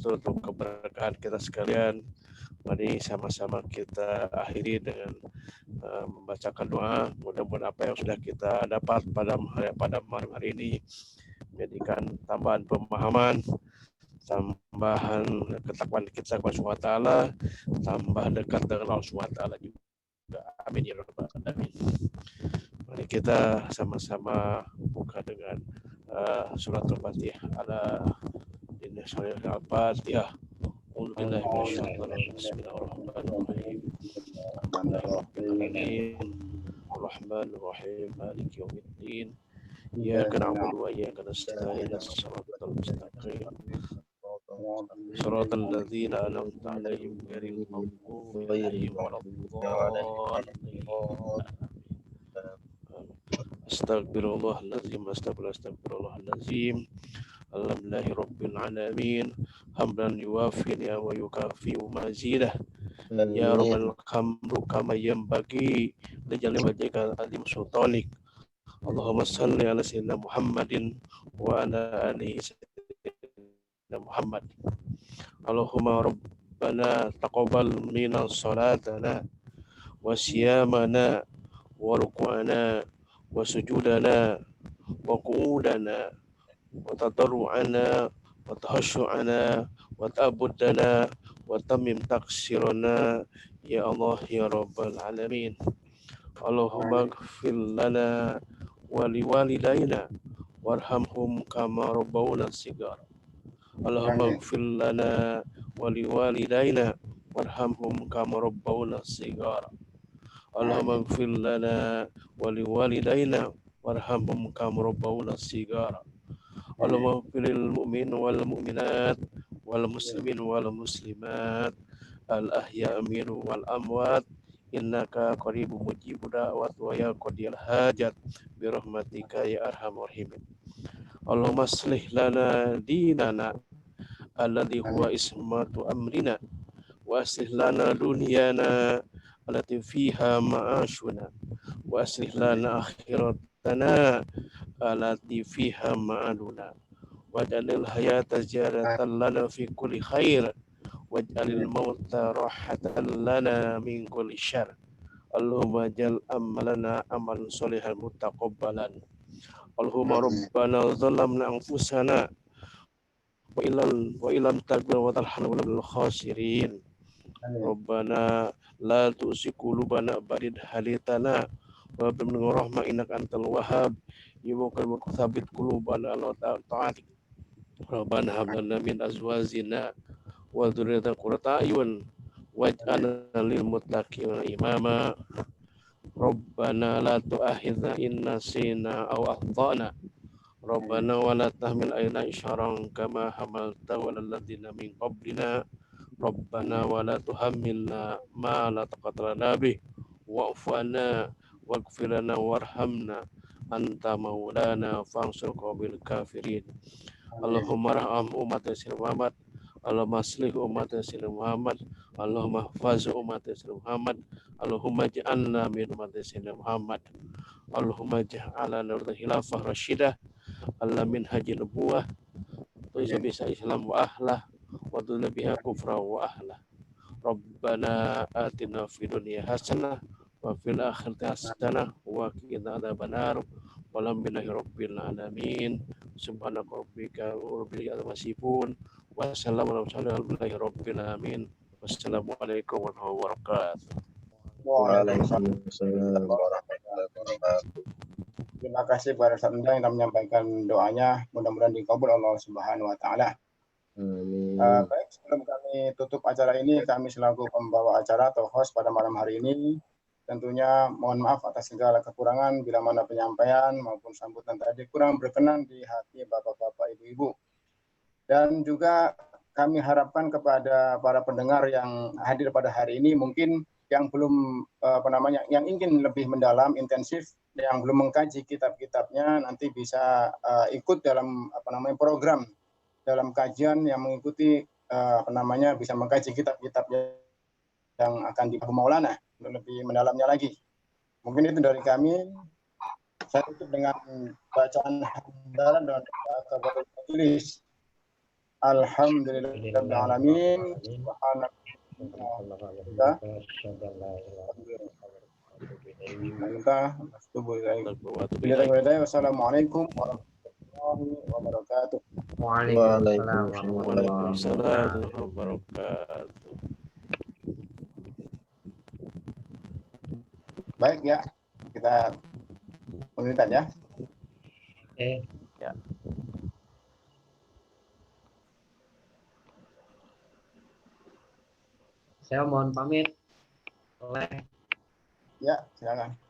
Untuk keberkahan kita sekalian, mari sama-sama kita akhiri dengan membacakan doa. Mudah-mudahan apa yang sudah kita dapat pada malam hari ini menjadikan tambahan pemahaman, tambahan ketakwaan kita kepada Allah Taala, tambah dekat dengan Allah Subhanahu wa taala juga. Amin ya rabbal alamin. Mari kita sama-sama buka dengan surat Al-Fatihah. Al-Fatihah. أعوذ بالله من الشيطان الرجيم بسم الله الرحمن الرحيم الحمد لله رب العالمين الرحمن الرحيم مالك يوم الدين إياك نعبد وإياك نستعين الصراط المستقيم صراط الذين أنعمت عليهم غير المغضوب عليهم ولا الضالين أستغفر الله العظيم أستغفر الله العظيم الحمد لله رب العالمين حمدا يوافي ويكافئ مزيده يا رب الحمد كما ينبغي لجلال وجهك العظيم سلطانك اللهم صل على سيدنا محمد وعلى آله سيدنا محمد اللهم ربنا تقبل منا صلاتنا وصيامنا وركوعنا وسجودنا وقعودنا وتضرعنا وتخشعنا وتعبدنا وتمم تقصيرنا يا الله يا رب العالمين اللهم اغفر لنا ولوالدينا وارحمهم كما ربونا صغارا اللهم اغفر لنا ولوالدينا وارحمهم كما ربونا صغارا اللهم اغفر لنا ولوالدينا وارحمهم كما ربونا صغارا اللهم اغفر للمؤمنين والمؤمنات والمسلمين والمسلمات الأحياء منهم والأموات إنك قريب مجيب دعوات ويا قضي الحاجات برحمتك يا أرحم الراحمين اللهم اصلح لنا ديننا الذي هو اسمة أمرنا وأصلح لنا دنيانا التي فيها معاشنا وأصلح لنا آخرتنا التي فيها معادنا واجعل الحياة زيادة لنا في كل خير واجعل الموت راحة لنا من كل شر اللهم اجعل أملنا عملا صالحا متقبلا اللهم ربنا ظلمنا أنفسنا وإن لم تغفر وترحمنا لنكن من الخاسرين ربنا لا تزغ قلوبنا بعد إذ هديتنا وهب لنا من الرحمة إنك أنت الوهاب يا مقلب ثبت قلوبنا على طاعتك ربنا هب لنا من أزواجنا وذريتنا قرة أعين واجعلنا للمتقين إماما ربنا لا تؤاخذنا إن نسينا أو أخطأنا ربنا ولا تحمل علينا إصرا كما حملته على الذين من قبلنا ربنا ولا تحملنا ما لا طاقة لنا به واعف عنا واغفر لنا وارحمنا أنت مولانا فانصر قوم الكافرين اللهم ارحم أمة سيدنا محمد اللهم اصلح أمة سيدنا محمد اللهم احفظ أمة سيدنا محمد اللهم اجعلنا من أمة سيدنا محمد اللهم اجعلنا خلافة رشيدة على منهج النبوة تعز بها الإسلام وأهله وتذل بها كفر وأهله ربنا آتنا في الدنيا حسنة وفي الآخرة حسنة وقنا عذاب النار والحمد لله رب العالمين سبحانك ربك رب العزة عما يصفون والسلام على رب العالمين والسلام عليكم ورحمة الله وبركاته. Waalaikumsalam warahmatullahi wabarakatuh. Terima kasih kepada Ustaz Endang yang telah menyampaikan doanya. Mudah-mudahan dikabul Allah Subhanahu wa taala. Baik, sebelum kami tutup acara ini, kami selaku pembawa acara atau host pada malam hari ini tentunya mohon maaf atas segala kekurangan bila mana penyampaian maupun sambutan tadi kurang berkenan di hati bapak-bapak, ibu-ibu. Dan juga kami harapkan kepada para pendengar yang hadir pada hari ini mungkin yang belum yang ingin lebih mendalam, intensif, yang belum mengkaji kitab-kitabnya nanti bisa ikut dalam program dalam kajian yang mengikuti bisa mengkaji kitab-kitab yang akan di Abu Maulana untuk lebih mendalamnya lagi. Mungkin itu dari kami. Saya tutup dengan bacaan hamdalah dan kabar tulis. Alhamdulillahirabbil alamin. Wassalamualaikum warahmatullahi wabarakatuh. Waalaikumsalam warahmatullahi wabarakatuh. Baik ya, kita lanjutkan ya. Ya. Saya mohon pamit. Oleh Ya, silakan.